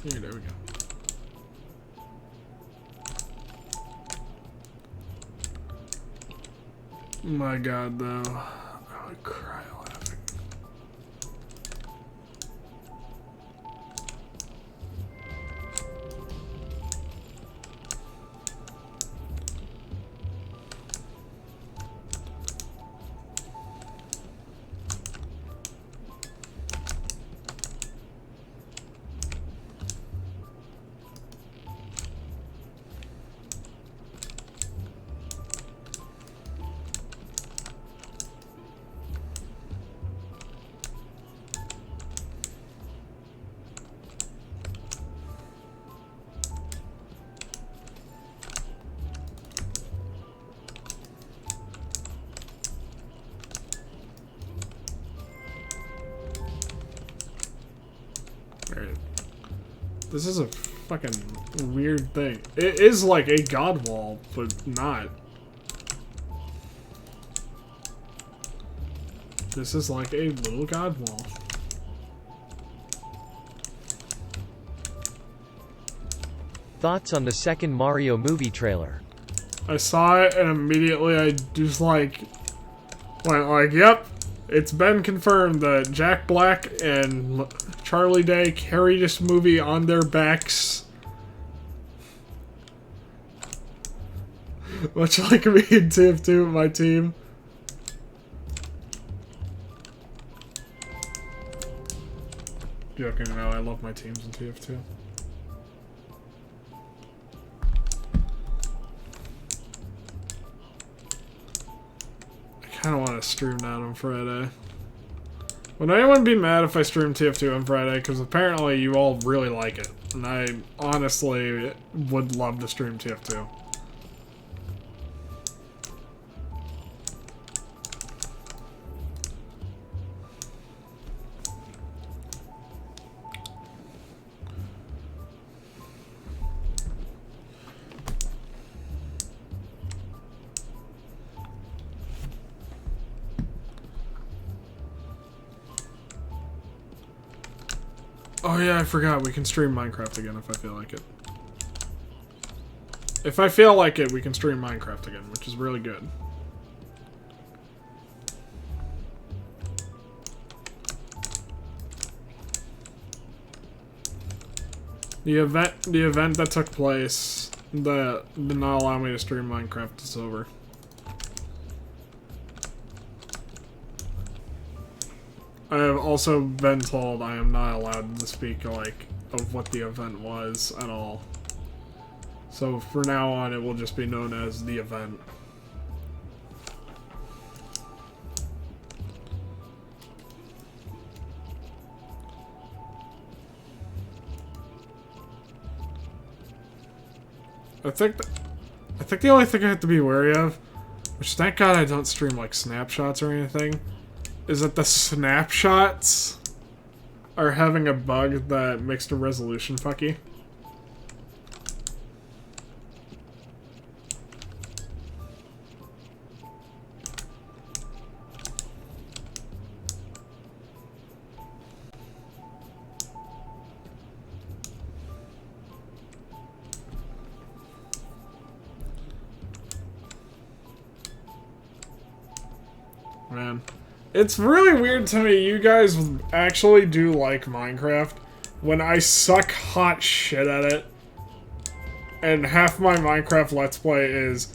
Yeah, there we go. My God, though, I would cry laughing. This is a fucking weird thing. It is like a god wall, but not. This is like a little god wall. Thoughts on the second Mario movie trailer? I saw it and immediately I just like went like, yep, it's been confirmed that Jack Black and Charlie Day carry this movie on their backs. Much like me and TF2, my team. Joking, no, I love my teams in TF2. I kind of want to stream that on Friday. Would anyone be mad if I stream TF2 on Friday? Because apparently you all really like it. And I honestly would love to stream TF2. Oh yeah, I forgot. We can stream Minecraft again if I feel like it. If I feel like it, we can stream Minecraft again, which is really good. The event that took place that did not allow me to stream Minecraft is over. I have also been told I am not allowed to speak, like, of what the event was at all. So for now on, it will just be known as the event. I think the only thing I have to be wary of, which thank God I don't stream, like, snapshots or anything, is that the snapshots are having a bug that makes the resolution fucky. Man. It's really weird to me you guys actually do like Minecraft when I suck hot shit at it. And half my Minecraft Let's Play is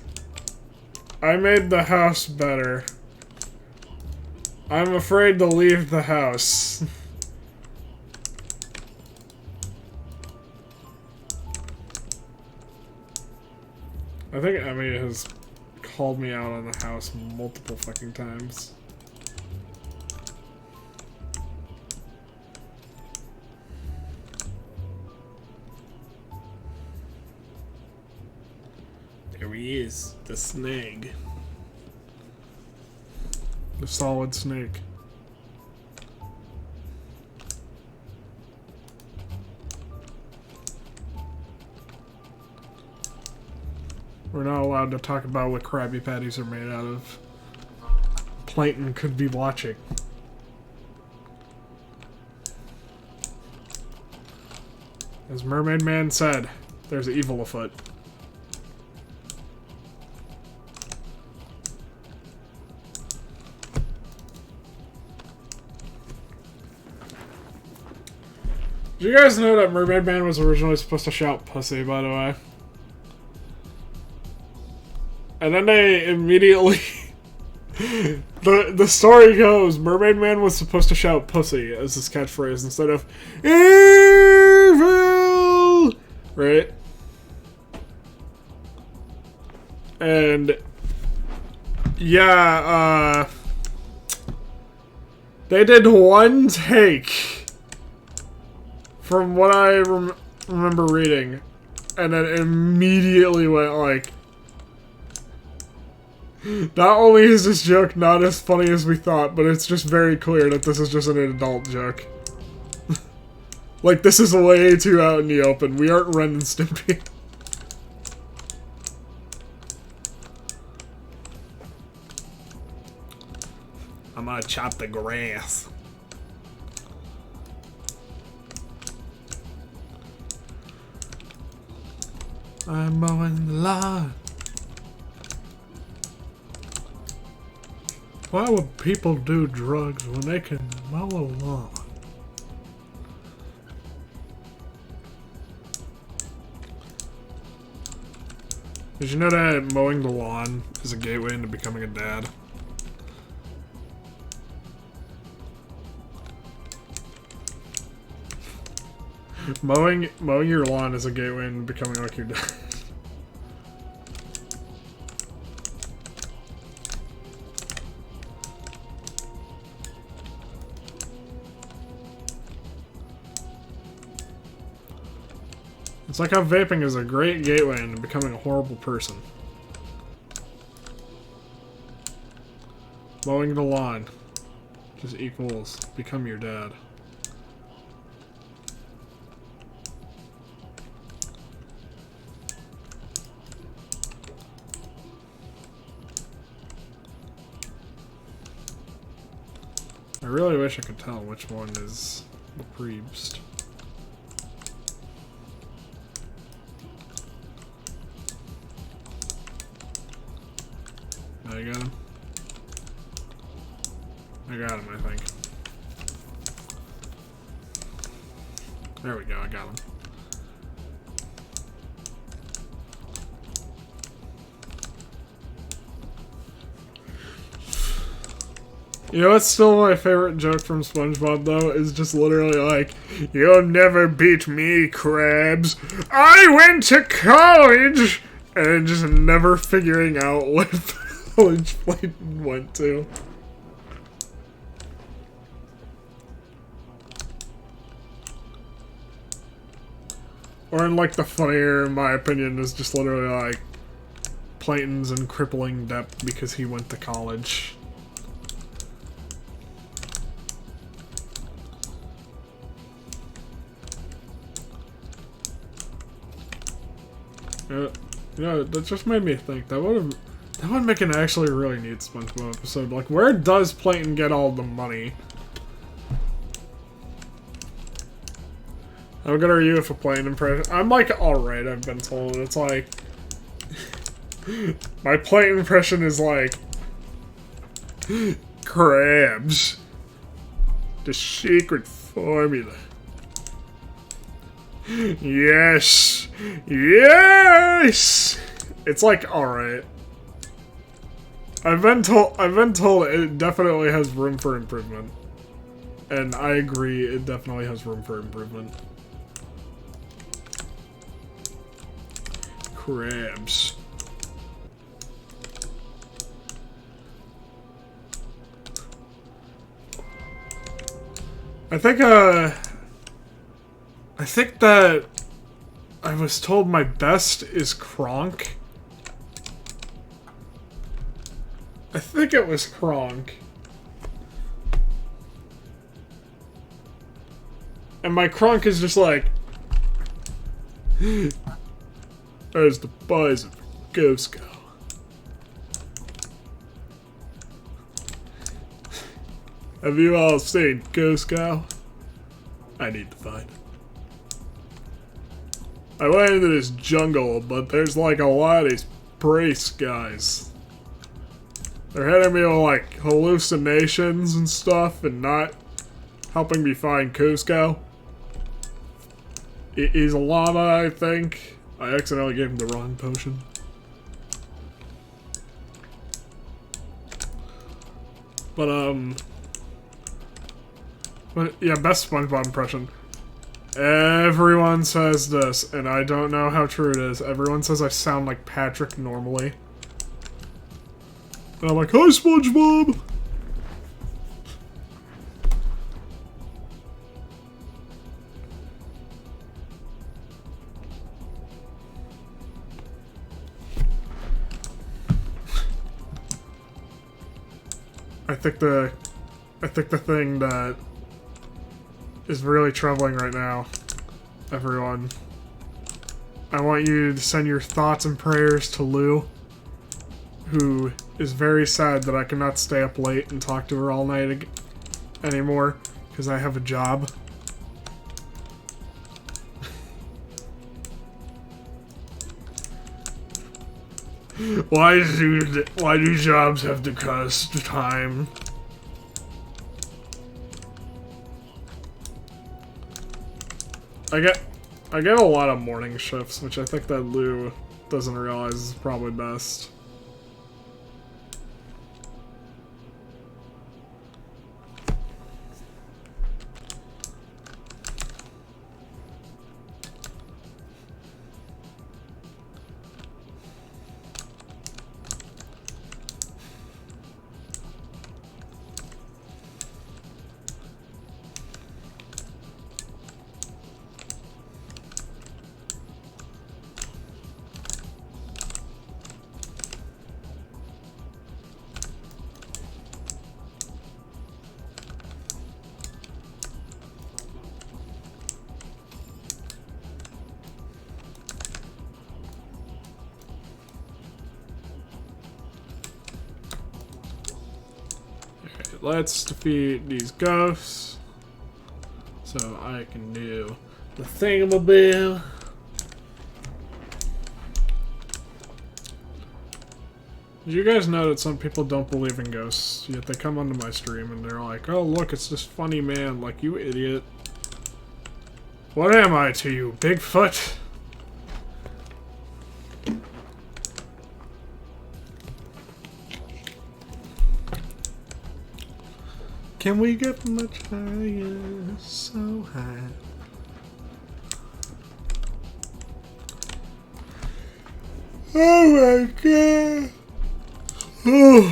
I made the house better. I'm afraid to leave the house. I think Emmy has called me out on the house multiple fucking times. There he is, the snake. The solid snake. We're not allowed to talk about what Krabby Patties are made out of. Plankton could be watching. As Mermaid Man said, there's evil afoot. Did you guys know that Mermaid Man was originally supposed to shout pussy, by the way? And then they immediately... the story goes, Mermaid Man was supposed to shout pussy as his catchphrase instead of evil! Right? And... yeah, they did one take from what I remember reading, and then immediately went like, not only is this joke not as funny as we thought, but it's just very clear that this is just an adult joke. Like, this is way too out in the open. We aren't Ren and Stimpy. I'm gonna chop the grass. I'm mowing the lawn. Why would people do drugs when they can mow a lawn? Did you know that mowing the lawn is a gateway into becoming a dad? Mowing your lawn is a gateway into becoming like your dad. It's like how vaping is a great gateway into becoming a horrible person. Mowing the lawn just equals become your dad. I really wish I could tell which one is the priest. I got him. I got him, I think. There we go, I got him. You know what's still my favorite joke from SpongeBob, though? Is just literally like, "You'll never beat me, Krabs. I went to college!" And just never figuring out what college Plankton went to. Or in like the funnier, in my opinion, is just literally like, Plankton's in crippling debt because he went to college. You know, that just made me think that would make an actually really neat SpongeBob episode. Like, where does Plankton get all the money? How good are you for Plankton impression? I'm like alright, I've been told. It's like my Plankton impression is like Krabs. The secret formula. Yes! Yes! It's like alright. I've been told it definitely has room for improvement. And I agree, it definitely has room for improvement. Krabs. I think that I was told my best is Kronk. I think it was Kronk. And my Kronk is just like, as the boys of Ghost go. Have you all seen Ghost Cow? I need to find it. I went into this jungle, but there's like a lot of these priest guys. They're hitting me with like hallucinations and stuff and not helping me find Cusco. He's a llama, I think. I accidentally gave him the wrong potion. But yeah, best SpongeBob impression. Everyone says this, and I don't know how true it is. Everyone says I sound like Patrick normally. And I'm like, hi, SpongeBob! I think the thing that is really troubling right now, everyone. I want you to send your thoughts and prayers to Lou, who is very sad that I cannot stay up late and talk to her all night anymore, because I have a job. Why do jobs have to cost time? I get a lot of morning shifts, which I think that Lou doesn't realize is probably best. let's defeat these ghosts. So I can do the thingamaboo. Did you guys know that some people don't believe in ghosts, yet they come onto my stream and they're like, oh look, it's this funny man, like, you idiot. What am I to you, Bigfoot? Can we get much higher? So high. Oh my god. Oh,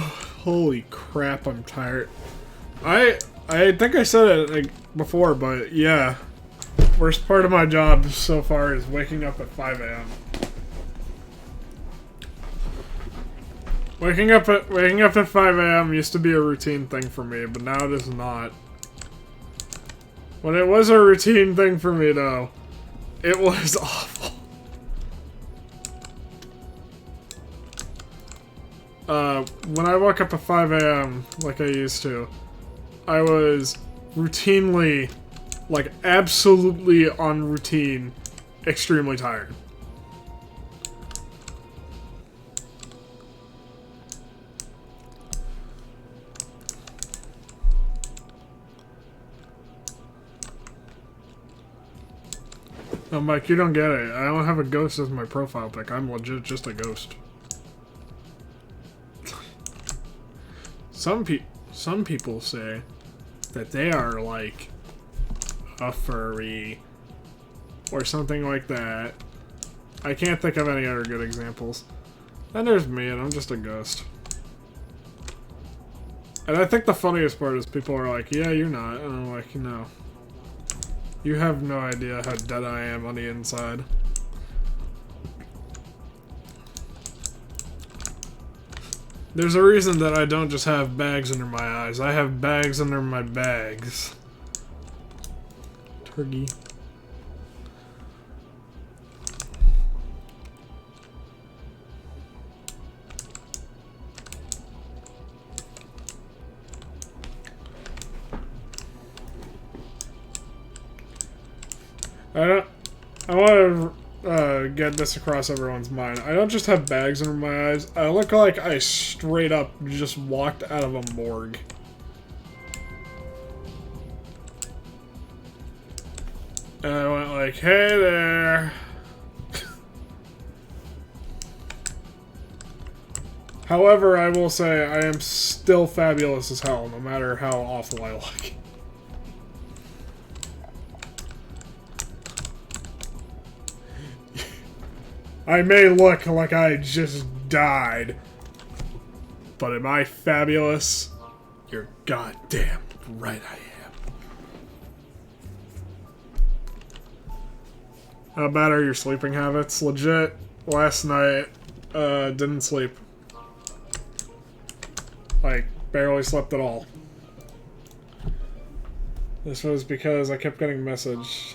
holy crap, I'm tired. I think I said it like before, but yeah. Worst part of my job so far is waking up at 5 a.m. Waking up at 5 a.m. used to be a routine thing for me, but now it is not. When it was a routine thing for me though, it was awful. When I woke up at 5 a.m. like I used to, I was routinely, like absolutely on routine, extremely tired. No, Mike, you don't get it. I don't have a ghost as my profile pic. I'm legit just a ghost. Some people say that they are like a furry or something like that. I can't think of any other good examples. Then there's me, and I'm just a ghost. And I think the funniest part is people are like, yeah, you're not. And I'm like, no. You have no idea how dead I am on the inside. There's a reason that I don't just have bags under my eyes. I have bags under my bags. Turkey. I want to get this across everyone's mind. I don't just have bags under my eyes. I look like I straight up just walked out of a morgue. And I went like, hey there. However, I will say I am still fabulous as hell, no matter how awful I look. I may look like I just died, but am I fabulous? You're goddamn right I am. How bad are your sleeping habits? Legit, last night, didn't sleep. Like, barely slept at all. This was because I kept getting messaged.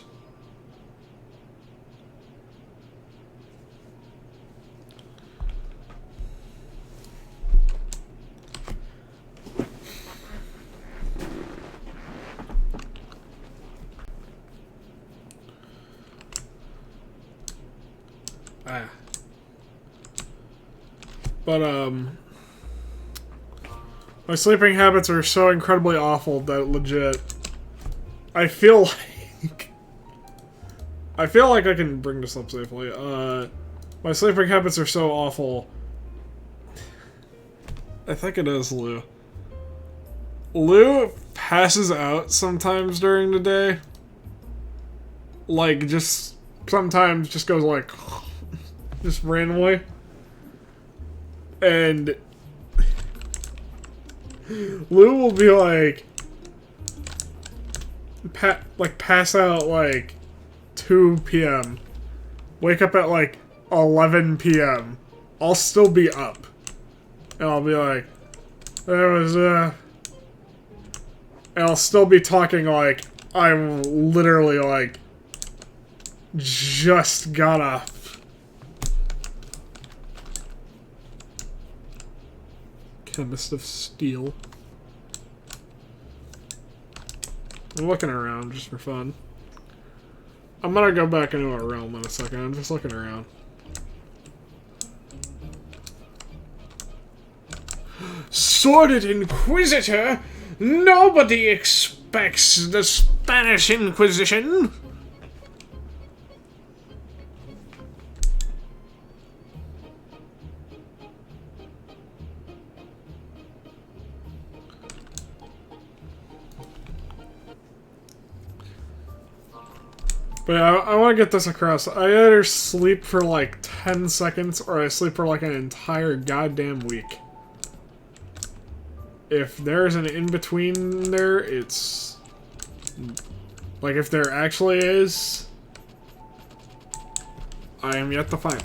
But, my sleeping habits are so incredibly awful that legit, I feel like I can bring this up safely. My sleeping habits are so awful. I think it is Lou. Lou passes out sometimes during the day. Like, just, sometimes just goes like, just randomly. And Lou will be like, pass out like 2 p.m. Wake up at like 11 p.m. I'll still be up. And I'll be like, there was and I'll still be talking like I'm literally like just got up. Chemist of Steel. I'm looking around just for fun. I'm gonna go back into a realm in a second. I'm just looking around. Sordid Inquisitor! Nobody expects the Spanish Inquisition! But yeah, I want to get this across. I either sleep for like 10 seconds or I sleep for like an entire goddamn week. If there's an in-between there, it's... Like, if there actually is, I am yet to find.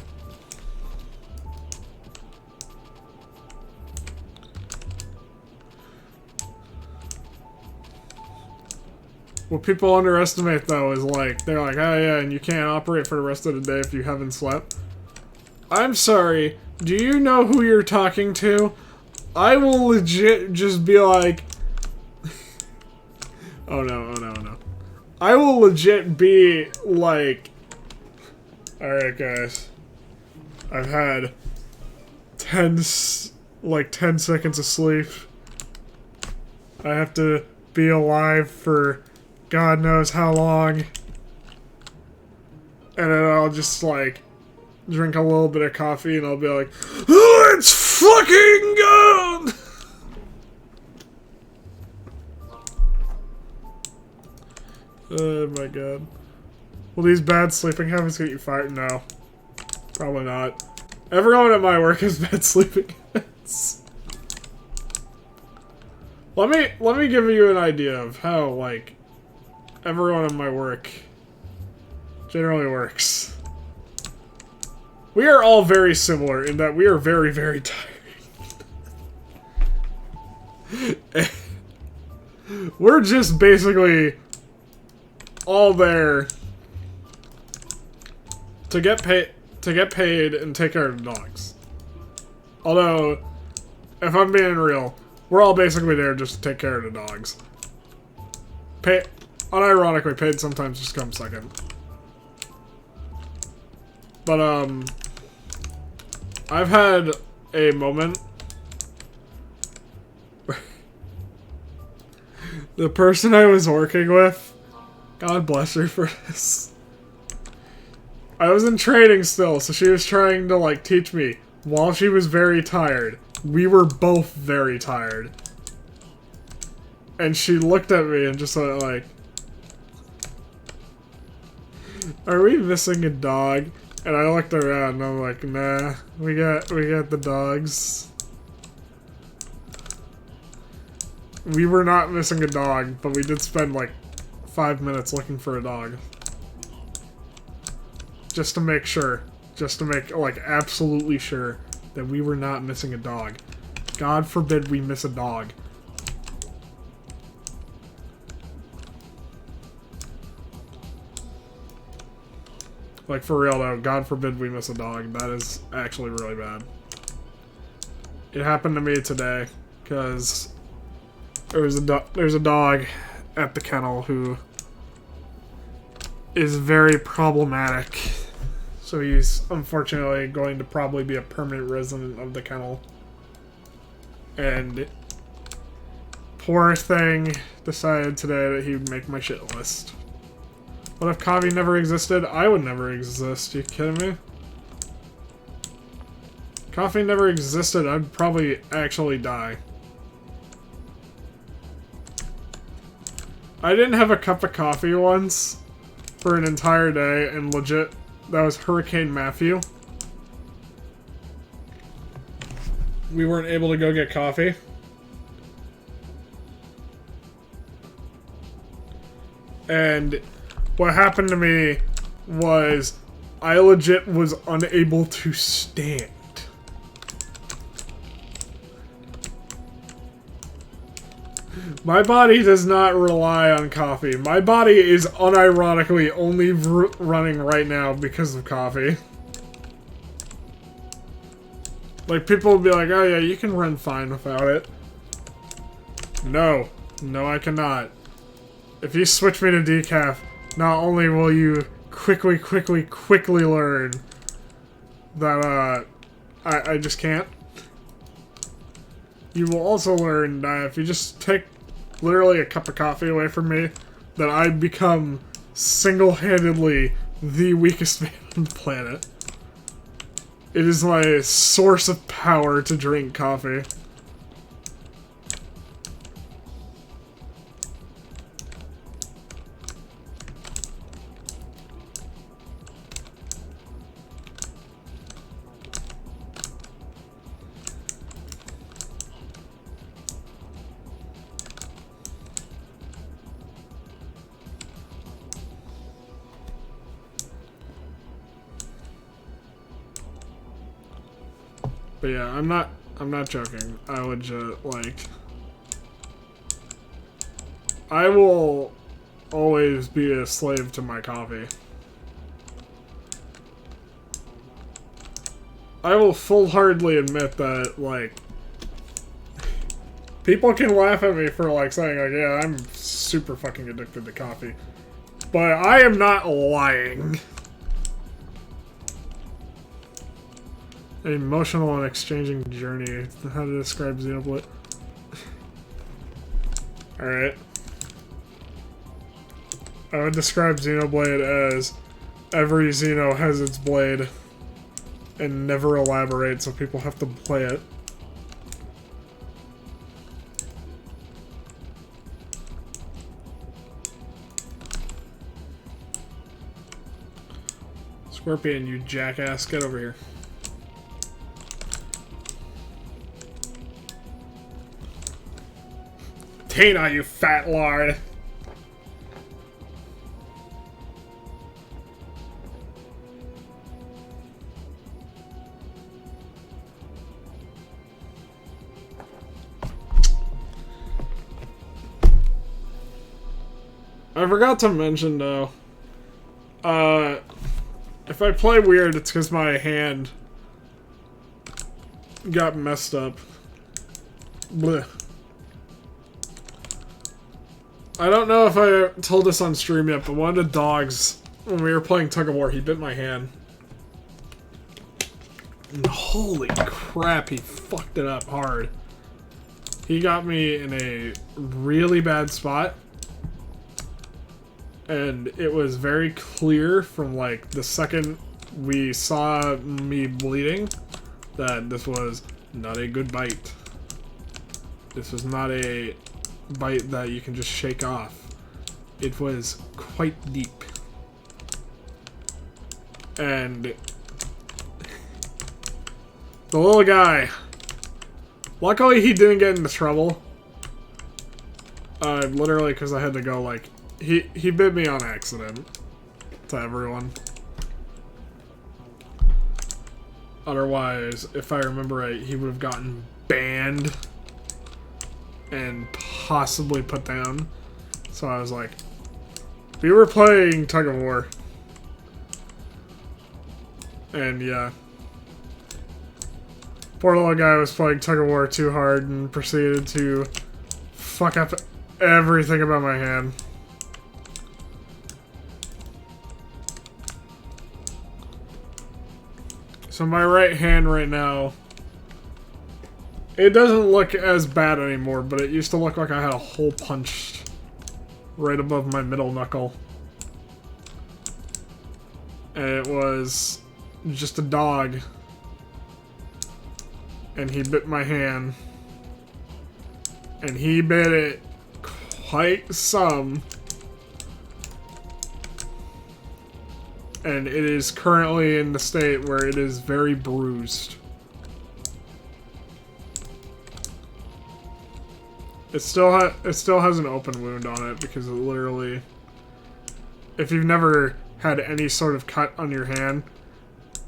What people underestimate, though, is like, they're like, oh yeah, and you can't operate for the rest of the day if you haven't slept. I'm sorry, do you know who you're talking to? I will legit just be like... oh no, oh no, oh no. I will legit be like... Alright guys. I've had 10 seconds of sleep. I have to be alive for God knows how long. And then I'll just like drink a little bit of coffee and I'll be like, let's fucking go! Oh my god. Will these bad sleeping habits get you fired? No. Probably not. Everyone at my work has bad sleeping habits. Let me give you an idea of how, like, everyone at my work generally works. We are all very similar in that we are very, very tired. We're just basically all there to get paid and take care of the dogs. Although, if I'm being real, we're all basically there just to take care of the dogs. Unironically, paid sometimes just comes second. But, I've had a moment. The person I was working with, God bless her for this. I was in training still, so she was trying to, like, teach me while she was very tired. We were both very tired. And she looked at me and just went like, are we missing a dog? And I looked around and I'm like, nah, we got the dogs. We were not missing a dog, but we did spend like 5 minutes looking for a dog. Just to make sure. Just to make, like, absolutely sure that we were not missing a dog. God forbid we miss a dog. Like, for real though, God forbid we miss a dog. That is actually really bad. It happened to me today, because there's a dog at the kennel who is very problematic. So he's unfortunately going to probably be a permanent resident of the kennel. And poor thing decided today that he would make my shit list. What if Kavi never existed? I would never exist. You kidding me? Coffee never existed, I'd probably actually die. I didn't have a cup of coffee once for an entire day, and legit, that was Hurricane Matthew. We weren't able to go get coffee. And what happened to me was I legit was unable to stand. My body does not rely on coffee. My body is unironically only running right now because of coffee. Like, people will be like, oh yeah, you can run fine without it. No. No, I cannot. If you switch me to decaf, not only will you quickly learn that, I just can't. You will also learn that if you just take literally a cup of coffee away from me, that I become single-handedly the weakest man on the planet. It is my source of power to drink coffee. But yeah, I'm not joking. I would just, like... I will always be a slave to my coffee. I will full-heartedly admit that, like... People can laugh at me for, like, saying, like, yeah, I'm super fucking addicted to coffee. But I am not lying. An emotional and exchanging journey. How to describe Xenoblade. Alright. I would describe Xenoblade as every Xeno has its blade and never elaborate, so people have to play it. Scorpion, you jackass, get over here. Tina, you fat lard! I forgot to mention, though, if I play weird, it's because my hand got messed up. Blech. I don't know if I told this on stream yet, but one of the dogs, when we were playing Tug of War, he bit my hand. And holy crap, he fucked it up hard. He got me in a really bad spot. And it was very clear from, like, the second we saw me bleeding that this was not a good bite. This was not a bite that you can just shake off. It was quite deep. And the little guy, luckily he didn't get into trouble. Literally because I had to go, like, he bit me on accident, to everyone. Otherwise, if I remember right, he would have gotten banned and possibly put down. So I was like, we were playing Tug of War. And yeah. Poor little guy was playing Tug of War too hard and proceeded to fuck up everything about my hand. So my right hand right now, it doesn't look as bad anymore, but it used to look like I had a hole punched right above my middle knuckle. And it was just a dog. And he bit my hand. And he bit it quite some. And it is currently in the state where it is very bruised. It still has an open wound on it because it literally, if you've never had any sort of cut on your hand,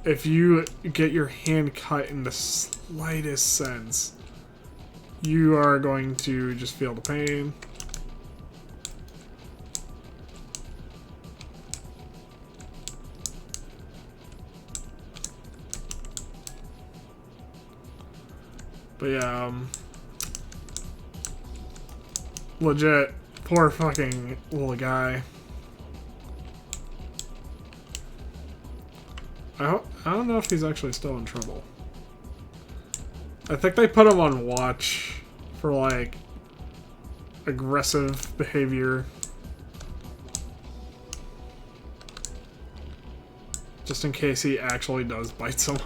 if you get your hand cut in the slightest sense, you are going to just feel the pain. But yeah, legit, Poor fucking little guy. I don't know if he's actually still in trouble. I think they put him on watch for, like, aggressive behavior. Just in case he actually does bite someone.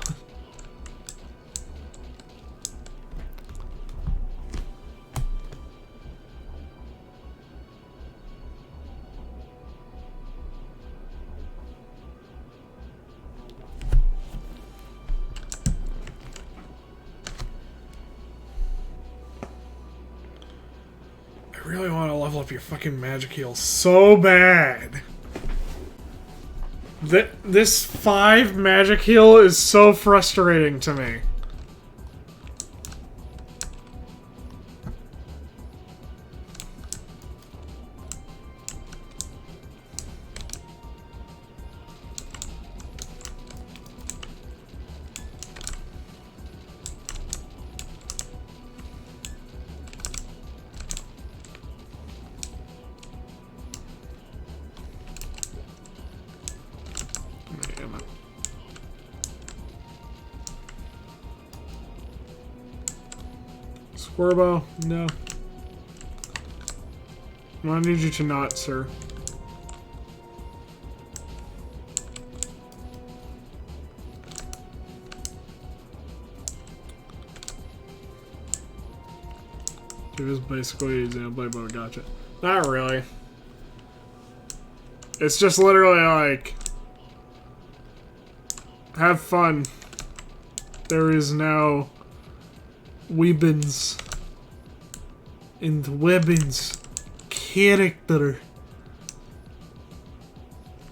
I really want to level up your fucking magic heal so bad. This 5 magic heal is so frustrating to me. Squirbo, no. I need you to not, sir. It was basically Xenoblade, but gotcha. Not really. It's just literally like, have fun. There is now weapons and weapons character.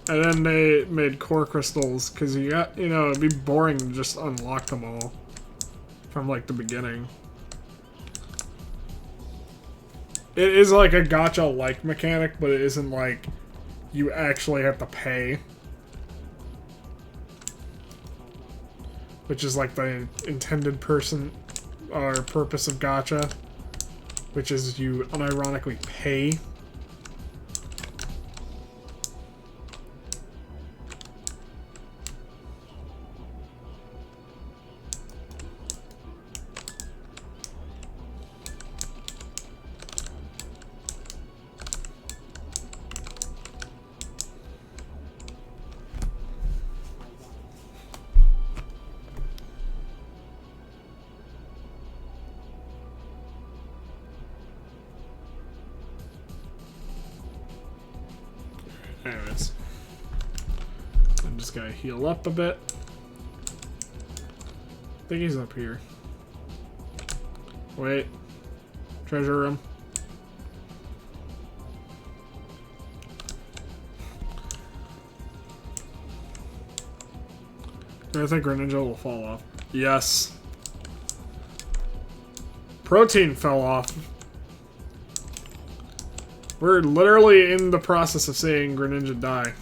And then they made core crystals because you got, you know, it'd be boring to just unlock them all from like the beginning. It is like a gacha like mechanic, but it isn't like you actually have to pay. Which is like the intended person or purpose of gacha, which is you unironically pay. Anyways, I'm just gonna heal up a bit. I think he's up here. Wait. Treasure room. I think Greninja will fall off. Yes. Protein fell off. We're literally in the process of seeing Greninja die.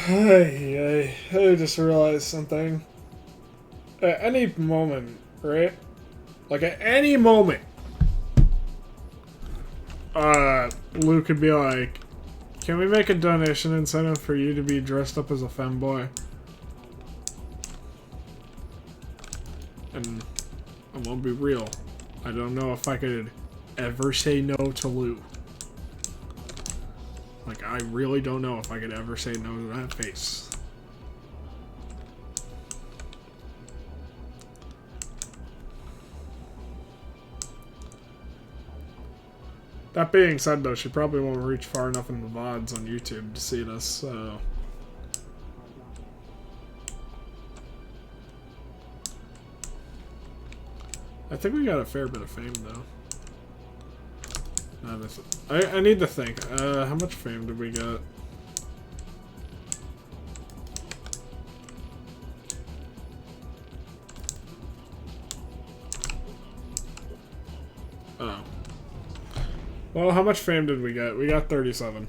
I just realized something. At any moment, right? Like at any moment, Lou could be like, "Can we make a donation incentive for you to be dressed up as a femboy?" And I won't be real. I don't know if I could ever say no to Lou. Like, I really don't know if I could ever say no to that face. That being said, though, she probably won't reach far enough in the VODs on YouTube to see this, so... I think we got a fair bit of fame, though. No, this is, I need to think. How much fame did we get? Oh. Well, how much fame did we get? We got 37.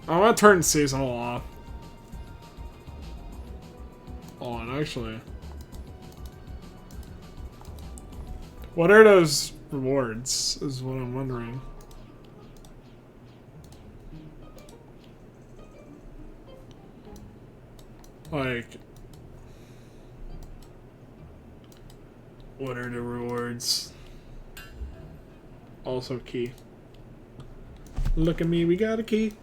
I want to turn seasonal off. On, actually. What are those rewards, is what I'm wondering. Like... What are the rewards? Also key. Look at me, we got a key.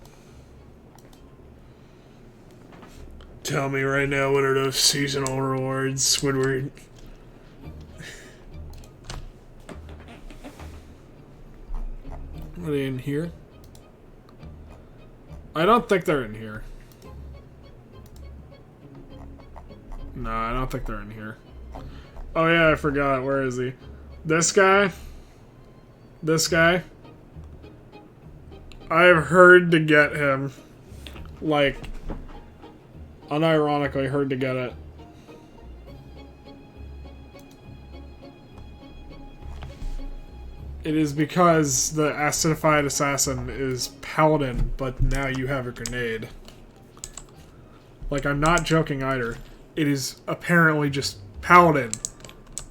Tell me right now, what are those seasonal rewards, Squidward? Are they in here? I don't think they're in here. No, I don't think they're in here. Oh yeah, I forgot. Where is he? This guy? This guy? I've heard to get him. Like, unironically heard to get it. It is because the acidified assassin is paladin, but now you have a grenade. Like, I'm not joking either. It is apparently just paladin.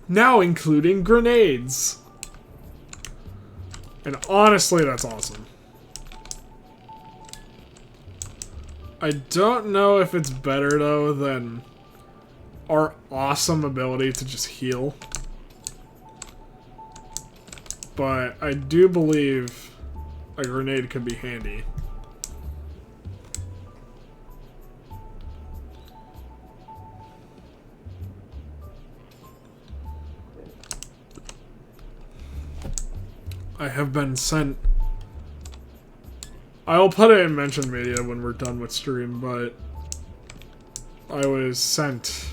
Now including grenades. And honestly, that's awesome. I don't know if it's better, though, than our awesome ability to just heal. But I do believe a grenade could be handy. I have been sent... I'll put it in mentioned media when we're done with stream, but... I was sent...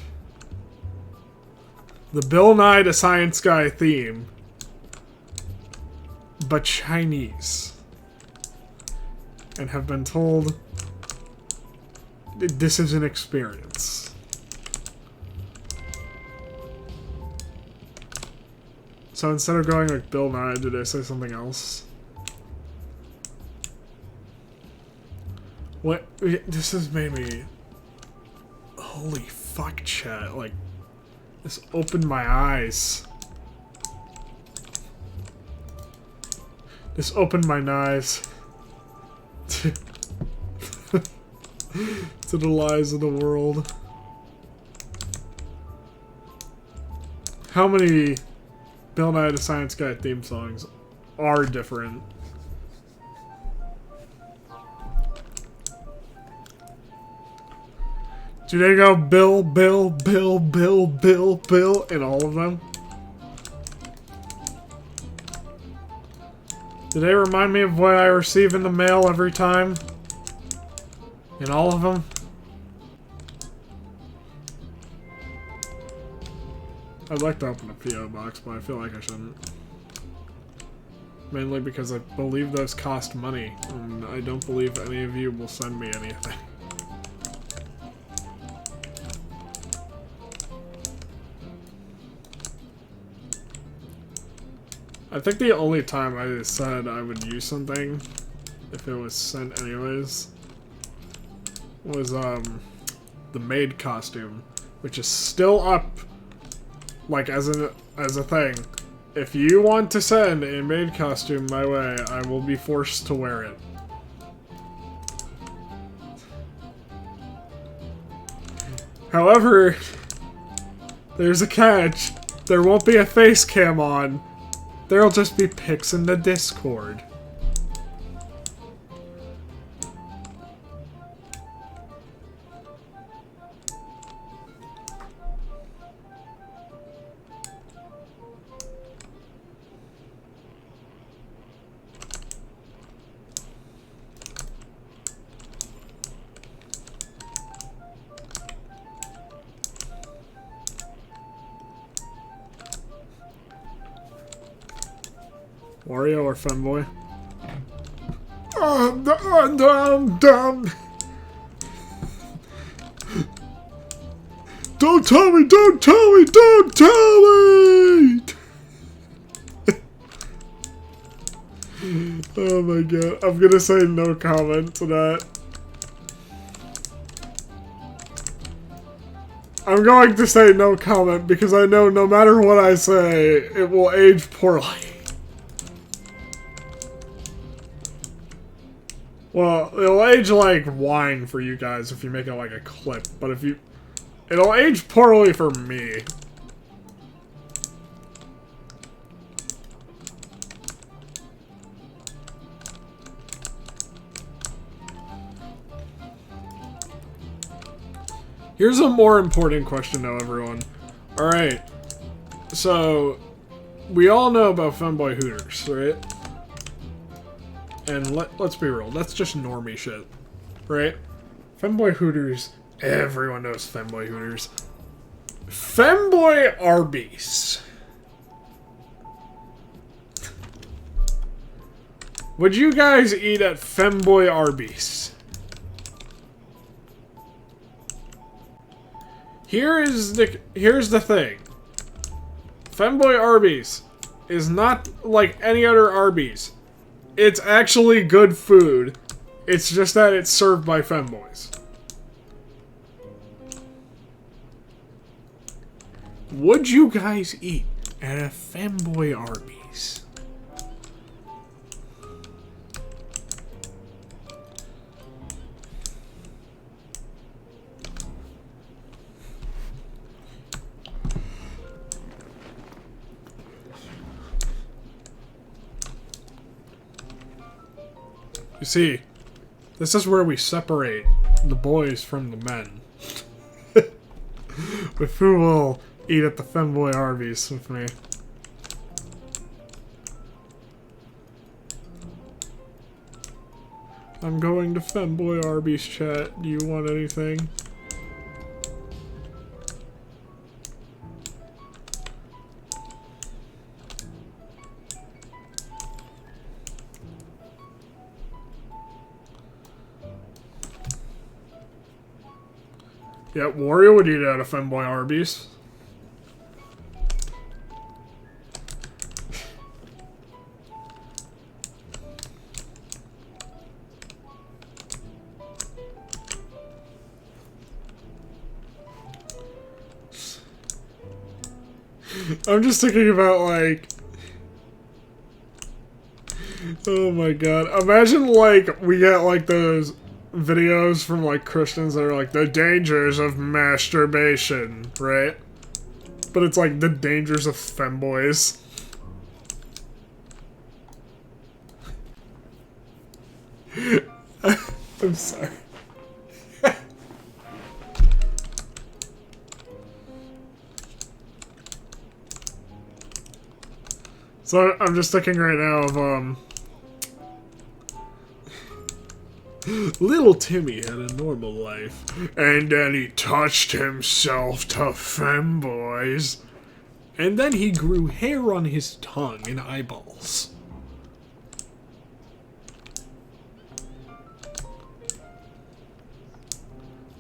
the Bill Nye the Science Guy theme, but Chinese. And have been told... this is an experience. So instead of going like Bill Nye, did I say something else? What? This has made me... Holy fuck, chat. Like, this opened my eyes. This opened my eyes. To the lies of the world. How many Bill Nye the Science Guy theme songs are different? Do they go Bill, Bill, Bill, Bill, Bill, Bill in all of them? Do they remind me of what I receive in the mail every time? In all of them? I'd like to open a P.O. box, but I feel like I shouldn't. Mainly because I believe those cost money, and I don't believe any of you will send me anything. I think the only time I said I would use something, if it was sent anyways, was the maid costume, which is still up, like as a thing. If you want to send a maid costume my way, I will be forced to wear it. However, there's a catch. There won't be a face cam on. There'll just be pics in the Discord. Wario or Femboy? Dumb. Don't tell me! Don't tell me! Don't tell me! Oh my god. I'm gonna say no comment to that. I'm going to say no comment because I know no matter what I say, it will age poorly. Well, it'll age like wine for you guys if you make it like a clip, but if you... It'll age poorly for me. Here's a more important question though, everyone. Alright, so we all know about Femboy Hooters, right? And let's be real, that's just normie shit, right? Femboy Hooters, everyone knows Femboy Hooters. Femboy Arby's. Would you guys eat at Femboy Arby's? Here's the thing. Femboy Arby's is not like any other Arby's. It's actually good food. It's just that it's served by femboys. Would you guys eat at a Femboy Arby's? You see, this is where we separate the boys from the men. With who will eat at the Femboy Arby's with me. I'm going to Femboy Arby's, chat. Do you want anything? Yeah, Wario would eat at a Femboy Arby's. I'm just thinking about, like... Oh my god. Imagine, like, we get, like, those videos from, like, Christians that are like, the dangers of masturbation, right? But it's like, the dangers of femboys. I'm sorry. So, I'm just thinking right now of, little Timmy had a normal life, and then he touched himself to femboys, and then he grew hair on his tongue and eyeballs.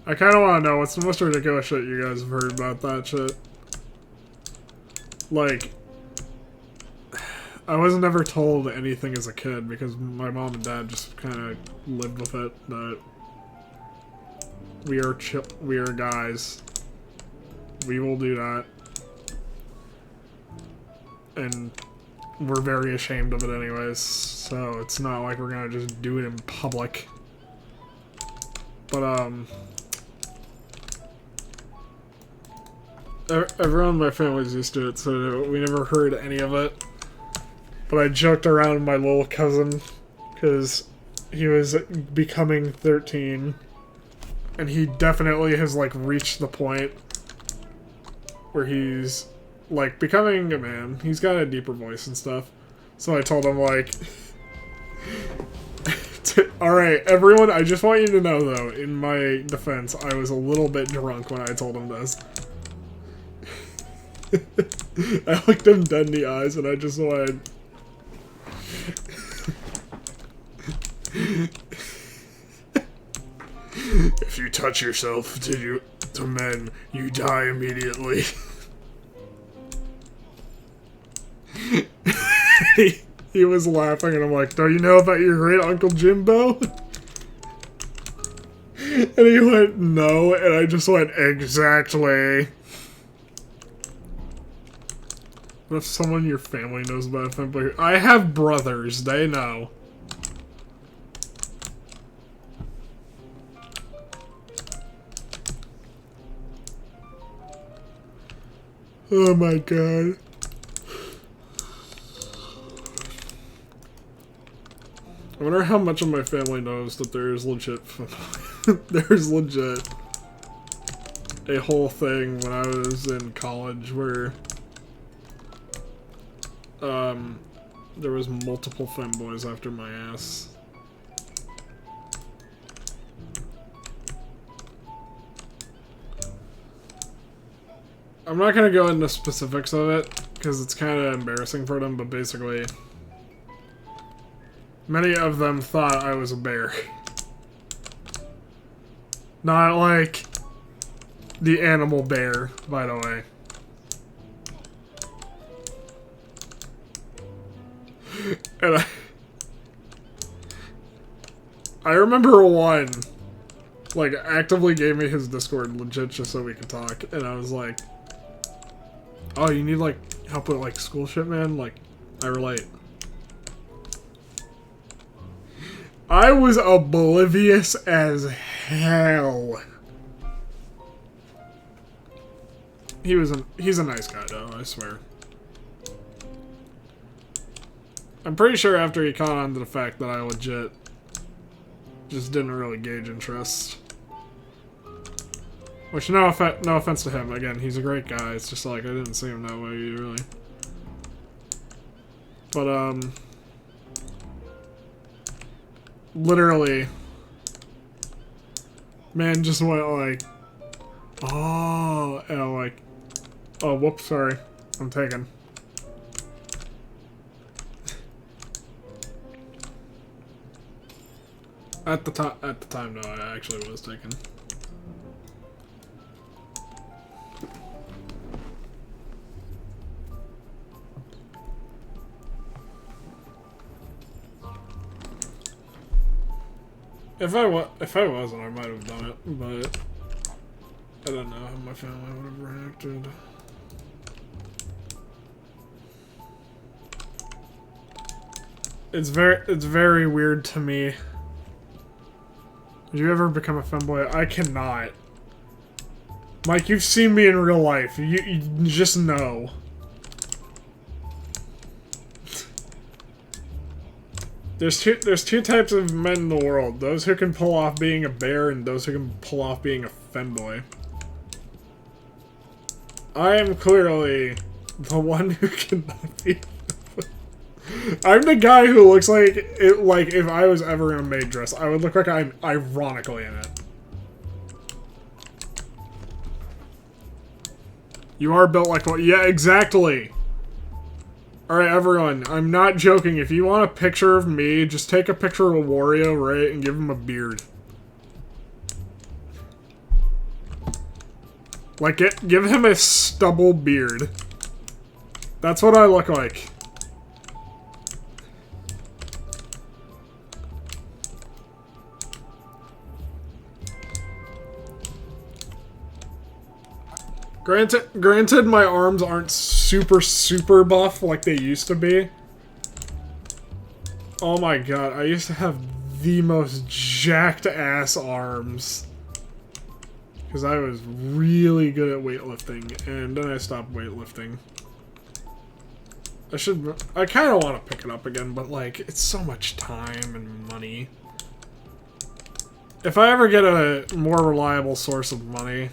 I kinda wanna know what's the most ridiculous shit you guys have heard about that shit. Like, I was never told anything as a kid because my mom and dad just kind of lived with it, but we are guys. We will do that. And we're very ashamed of it anyways, so it's not like we're gonna just do it in public. But, everyone in my family's used to it, so we never heard any of it. But I joked around with my little cousin, because he was becoming 13, and he definitely has, like, reached the point where he's, like, becoming a man. He's got a deeper voice and stuff. So I told him, like, alright, everyone, I just want you to know, though, in my defense, I was a little bit drunk when I told him this. I looked him dead in the eyes, and I just wanted... if you touch yourself to men, you die immediately. he was laughing, and I'm like, "Do you know about your great Uncle Jimbo?" And he went, "No," and I just went, "Exactly." What if someone in your family knows about a femboy? I have brothers, they know. Oh my god. I wonder how much of my family knows that there's legit there's legit a whole thing when I was in college where there was multiple femboys after my ass. I'm not gonna go into specifics of it because it's kind of embarrassing for them, but basically many of them thought I was a bear. Not like the animal bear, by the way. And I remember one, like, actively gave me his Discord legit just so we could talk, and I was like, "Oh, you need, like, help with, like, school shit, man? Like, I relate." I was oblivious as hell. He's a nice guy, though, I swear. I'm pretty sure after he caught on to the fact that I legit just didn't really gauge interest. Which, no offense to him. Again, he's a great guy. It's just like, I didn't see him that way, really. But, literally, man just went like, "Oh," and I'm like, "Oh, whoops, sorry. I'm taken." At the time, no, I actually was taken. If I wasn't, I might have done it, but I don't know how my family would have reacted. It's very weird to me. Did you ever become a femboy? I cannot. Mike, you've seen me in real life. You just know. There's two types of men in the world. Those who can pull off being a bear and those who can pull off being a femboy. I am clearly the one who cannot be. I'm the guy who looks like it. Like if I was ever in a maid dress, I would look like I'm ironically in it. You are built like what? Yeah, exactly. Alright, everyone, I'm not joking. If you want a picture of me, just take a picture of Wario, right, and give him a beard. Like, give him a stubble beard. That's what I look like. Granted, my arms aren't super buff like they used to be. Oh my god, I used to have the most jacked ass arms. Because I was really good at weightlifting, and then I stopped weightlifting. I kind of want to pick it up again, but like, it's so much time and money. If I ever get a more reliable source of money,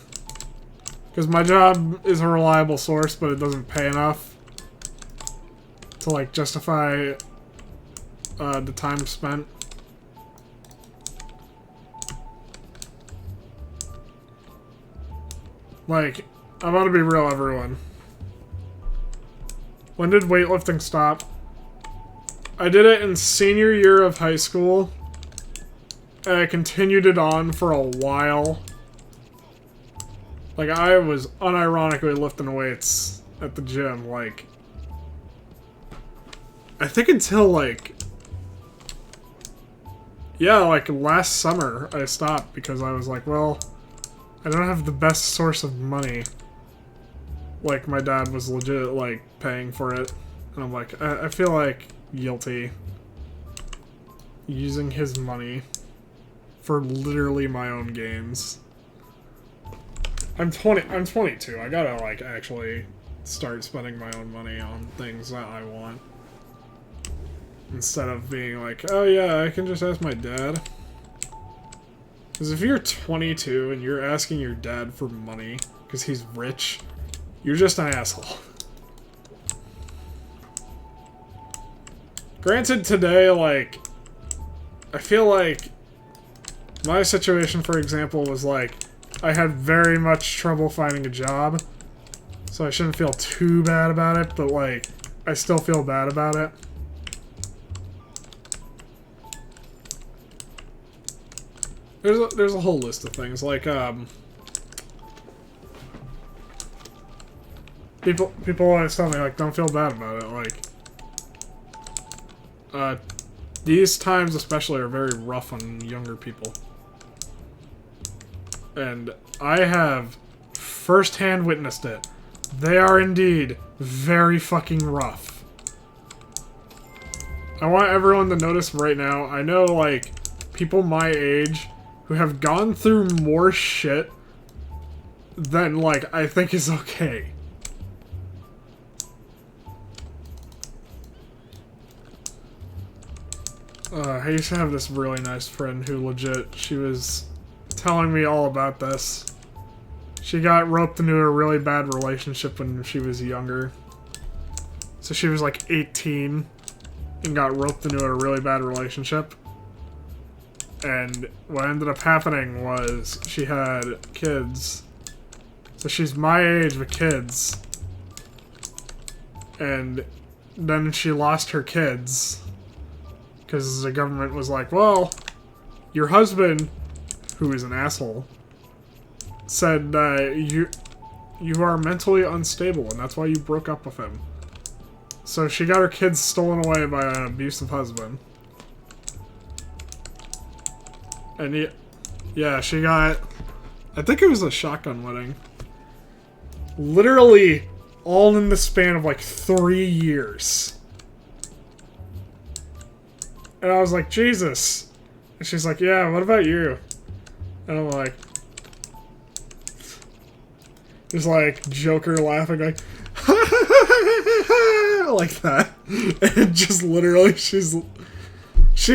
because my job is a reliable source, but it doesn't pay enough to, like, justify the time spent. Like, I'm gonna be real, everyone. When did weightlifting stop? I did it in senior year of high school. And I continued it on for a while. Like, I was unironically lifting weights at the gym, like... I think until, like... Yeah, like, last summer I stopped because I was like, well... I don't have the best source of money. Like, my dad was legit, like, paying for it. And I'm like, I feel, like, guilty. Using his money for literally my own games. I'm 22. I gotta, like, actually start spending my own money on things that I want. Instead of being like, oh yeah, I can just ask my dad. Because if you're 22 and you're asking your dad for money because he's rich, you're just an asshole. Granted, today, like, I feel like my situation, for example, was like, I had very much trouble finding a job, so I shouldn't feel too bad about it, but, like, I still feel bad about it. There's a whole list of things, like, people always tell me, like, don't feel bad about it, like, these times especially are very rough on younger people. And I have firsthand witnessed it. They are indeed very fucking rough. I want everyone to notice right now, I know, like, people my age who have gone through more shit than, like, I think is okay. I used to have this really nice friend who legit, she was telling me all about this. She got roped into a really bad relationship when she was younger. So she was like 18 and got roped into a really bad relationship. And what ended up happening was she had kids. So she's my age with kids. And then she lost her kids. Because the government was like, well, your husband, who is an asshole, said that you are mentally unstable and that's why you broke up with him. So she got her kids stolen away by an abusive husband. And yeah, she got, I think it was a shotgun wedding. Literally all in the span of like 3 years. And I was like, Jesus. And she's like, yeah, what about you? And I'm like, just like Joker laughing, like, like that. And just literally, she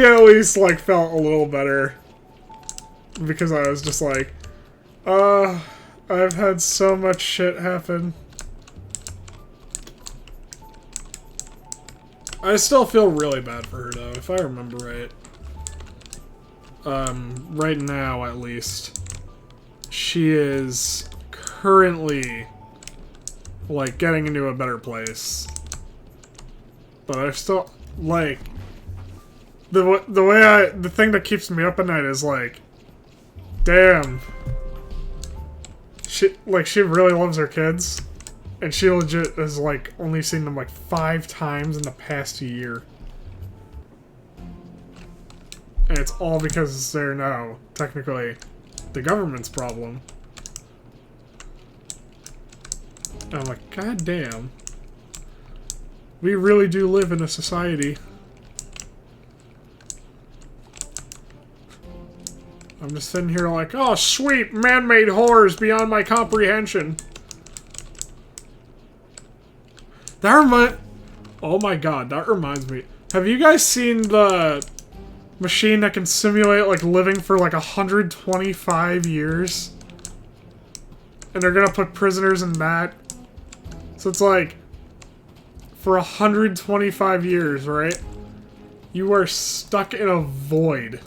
at least like felt a little better. Because I was just like, I've had so much shit happen. I still feel really bad for her, though, if I remember right. Right now, at least. She is currently, like, getting into a better place. But I still, like, the thing that keeps me up at night is, like, damn. She really loves her kids. And she legit has, like, only seen them, like, 5 times in the past year. And it's all because they're now, technically, the government's problem. And I'm like, god damn. We really do live in a society. I'm just sitting here like, oh, sweet, man-made horrors beyond my comprehension. Oh my god, that reminds me. Have you guys seen the machine that can simulate, like, living for, like, 125 years? And they're gonna put prisoners in that? So it's like, for 125 years, right? You are stuck in a void.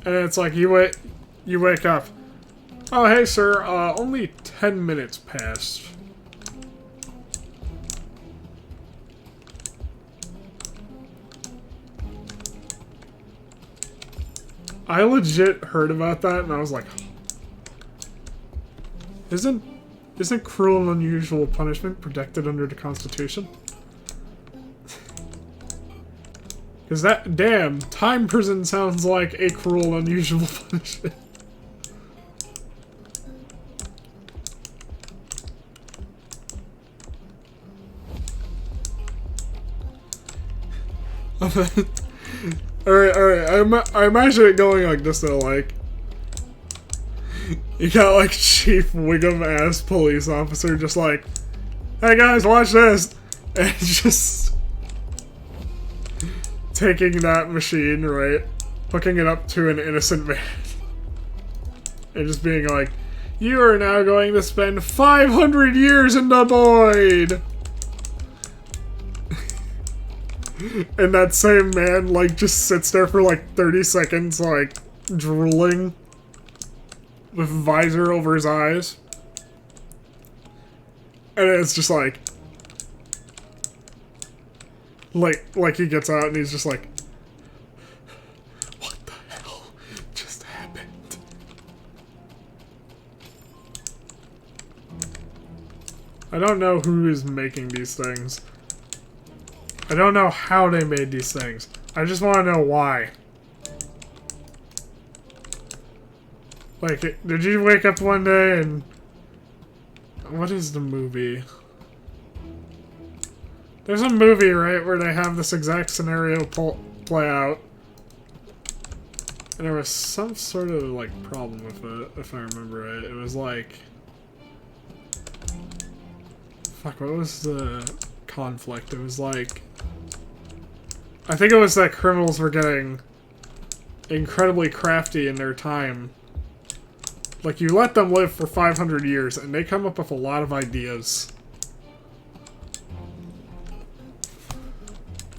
And it's like, you wake up. Oh, hey, sir, only 10 minutes passed. I legit heard about that and I was like, isn't cruel and unusual punishment protected under the Constitution? Because that, damn, time prison sounds like a cruel and unusual punishment. Alright, I imagine it going like this though, like, you got like Chief Wiggum ass police officer just like, hey guys, watch this! And just taking that machine, right, hooking it up to an innocent man, and just being like, you are now going to spend 500 years in the void! And that same man, like, just sits there for, like, 30 seconds, like, drooling with visor over his eyes. And it's just like he gets out and he's just like, what the hell just happened? I don't know who is making these things. I don't know how they made these things. I just want to know why. Like, did you wake up one day and... What is the movie? There's a movie, right, where they have this exact scenario play out. And there was some sort of, like, problem with it, if I remember right. It was like... Fuck, what was the conflict? It was like... I think it was that criminals were getting incredibly crafty in their time. Like, you let them live for 500 years, and they come up with a lot of ideas.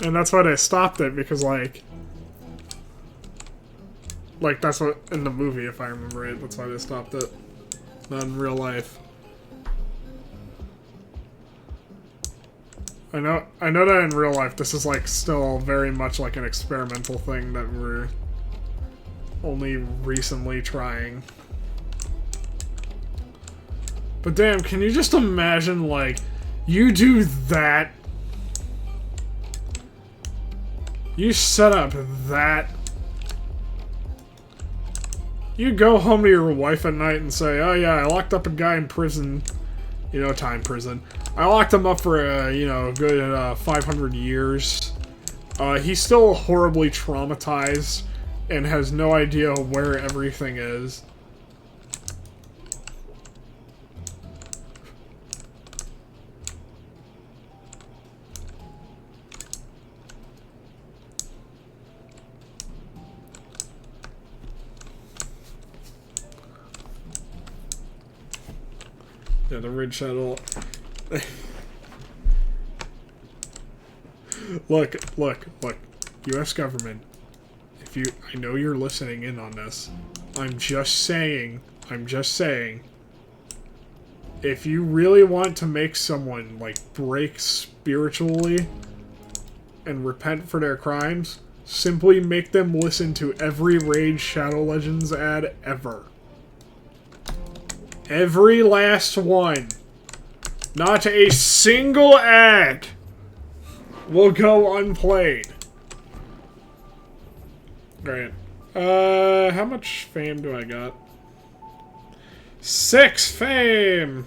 And that's why they stopped it, because, like, that's what, in the movie, if I remember right, that's why they stopped it. Not in real life. I know that in real life this is like still very much like an experimental thing that we're only recently trying. But damn, can you just imagine, like, you do that? You set up that. You go home to your wife at night and say, oh yeah, I locked up a guy in prison. You know, time prison. I locked him up for, you know, a good 500 years. He's still horribly traumatized and has no idea where everything is. Yeah, the Ridge Shuttle. Look. U.S. government. I know you're listening in on this. I'm just saying. If you really want to make someone, like, break spiritually and repent for their crimes, simply make them listen to every Raid Shadow Legends ad ever. Every last one. Not a single ad will go unplayed. Great. How much fame do I got? 6 fame!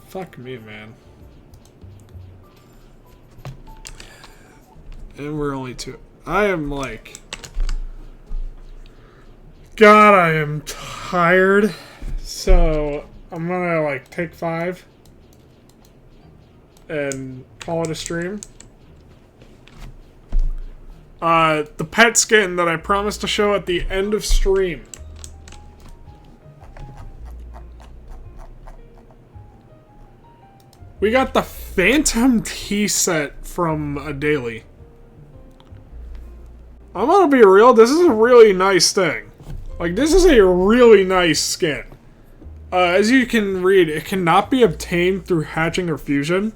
Fuck me, man. And we're only 2. I am like... God, I am tired. So, I'm gonna, like, take 5 and call it a stream. The pet skin that I promised to show at the end of stream. We got the Phantom tea set from a daily. I'm gonna be real, this is a really nice thing. Like, this is a really nice skin. As you can read, it cannot be obtained through hatching or fusion.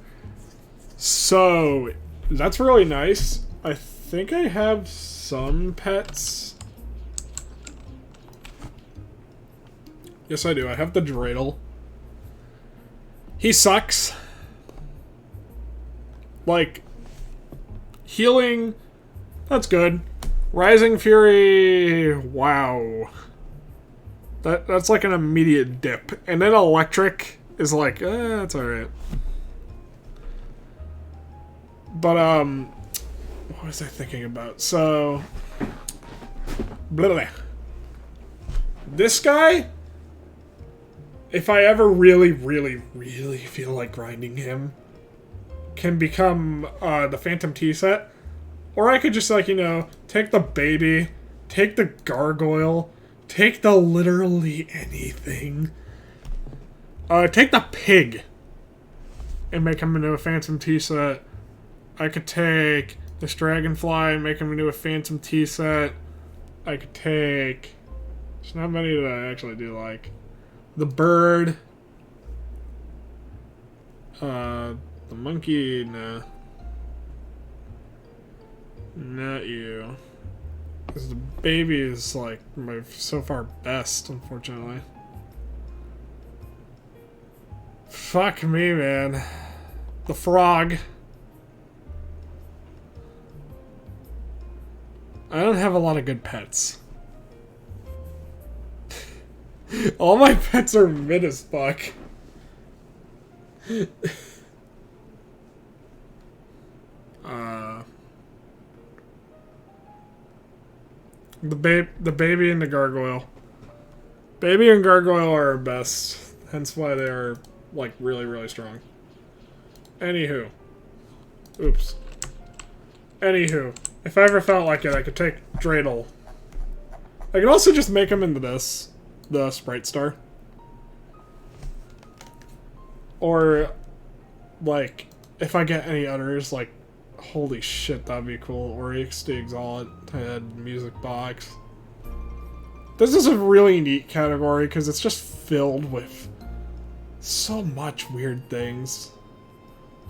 So, that's really nice. I think I have some pets Yes, I do. I have the dreidel. He sucks. Like, healing, that's good. Rising Fury, wow. That's like an immediate dip. And then Electric is like, that's alright. But, what was I thinking about? So, blah, blah. This guy, if I ever really, really, really feel like grinding him, can become the Phantom T-Set. Or I could just, like, you know, take the baby, take the gargoyle, take the literally anything. Take the pig and make him into a Phantom T-Set. I could take this dragonfly and make him into a Phantom T-Set. I could take... There's not many that I actually do like. The bird. The monkey, nah. Not you. Because the baby is, like, my so far best, unfortunately. Fuck me, man. The frog. I don't have a lot of good pets. All my pets are mid as fuck. The baby and the gargoyle. Baby and gargoyle are our best. Hence why they are, like, really, really strong. Anywho. Oops. Anywho. If I ever felt like it, I could take Dreidel. I could also just make him into this. The Sprite Star. Or, like, if I get any others, like, holy shit, that'd be cool. Oryx, the Exalt, Head, Music Box. This is a really neat category because it's just filled with so much weird things.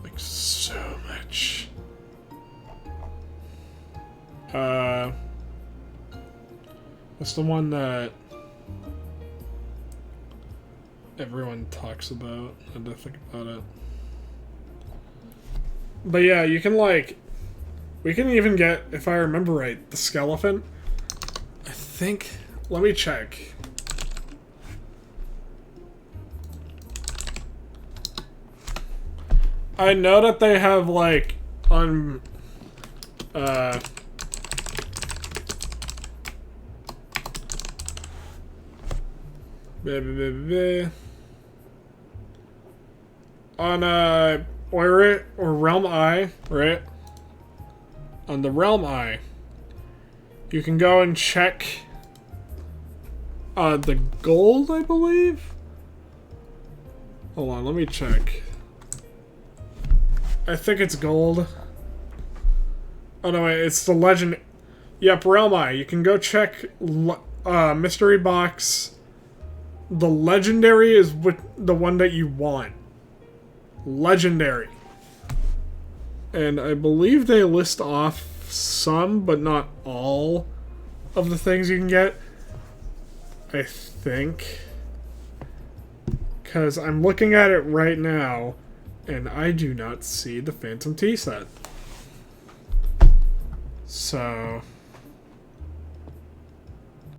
Like, so much. That's the one that everyone talks about. I had to think about it. But yeah, you can, like... We can even get, if I remember right, the skeleton. I think... Let me check. I know that they have, like, on... on Oirit or Realm Eye, right? On the Realm Eye, you can go and check the gold, I believe. Hold on, let me check. I think it's gold. Oh no, wait, it's the legend. Yep, Realm Eye. You can go check mystery box. The legendary is the one that you want. Legendary. And I believe they list off some, but not all, of the things you can get. I think. Because I'm looking at it right now, and I do not see the Phantom T-Set. So...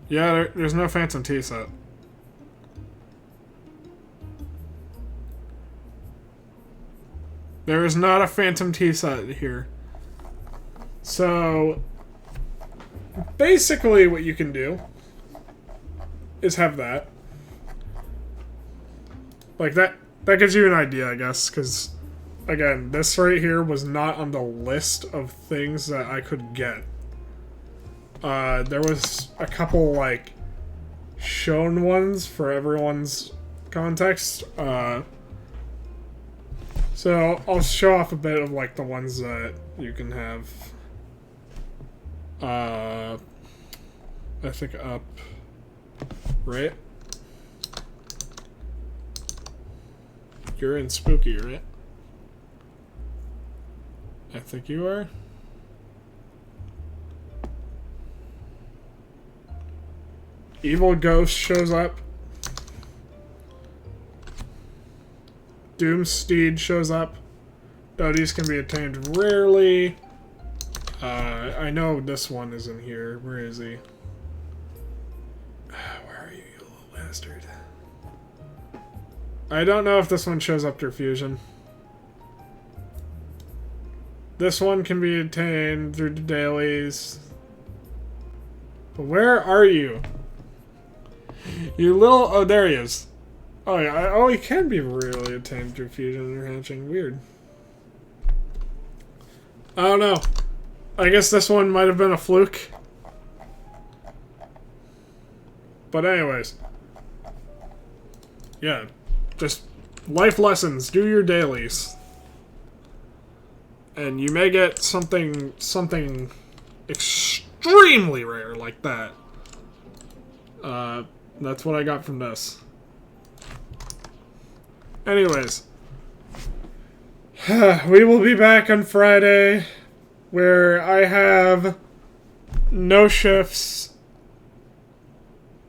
Yeah, there's no Phantom T-Set. There is not a Phantom T-Set here. So, basically what you can do is have that. Like, that gives you an idea, I guess, because, again, this right here was not on the list of things that I could get. There was a couple, like, shown ones for everyone's context. So, I'll show off a bit of, like, the ones that you can have. I think up. Right? You're in Spooky, right? I think you are. Evil Ghost shows up. Doomsteed shows up. Dodies can be attained rarely. I know this one is in here. Where is he? Where are you, you little bastard? I don't know if this one shows up through fusion. This one can be attained through the dailies. But where are you? You little... Oh, there he is. Oh, yeah. Oh, he can be really attained through fusion or hatching. Weird. I don't know. I guess this one might have been a fluke. But anyways. Yeah. Just life lessons. Do your dailies. And you may get something extremely rare like that. That's what I got from this. Anyways. We will be back on Friday, where I have no shifts,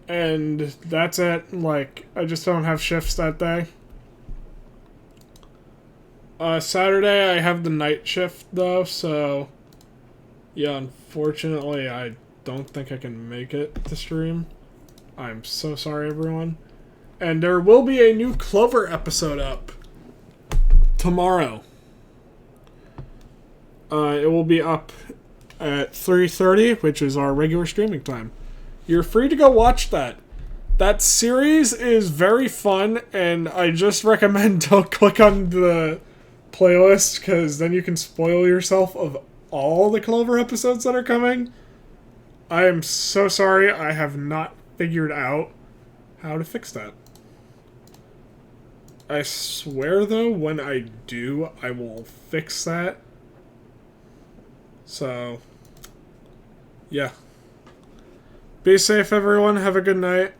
and that's it. Like, I just don't have shifts that day. Saturday I have the night shift, though, so yeah, unfortunately I don't think I can make it to stream. I'm so sorry, everyone. And there will be a new Clover episode up tomorrow. It will be up at 3:30, which is our regular streaming time. You're free to go watch that. That series is very fun, and I just recommend don't click on the playlist, because then you can spoil yourself of all the Clover episodes that are coming. I am so sorry, I have not figured out how to fix that. I swear, though, when I do, I will fix that. So, yeah. Be safe, everyone. Have a good night.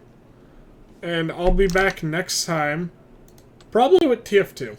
And I'll be back next time. Probably with TF2.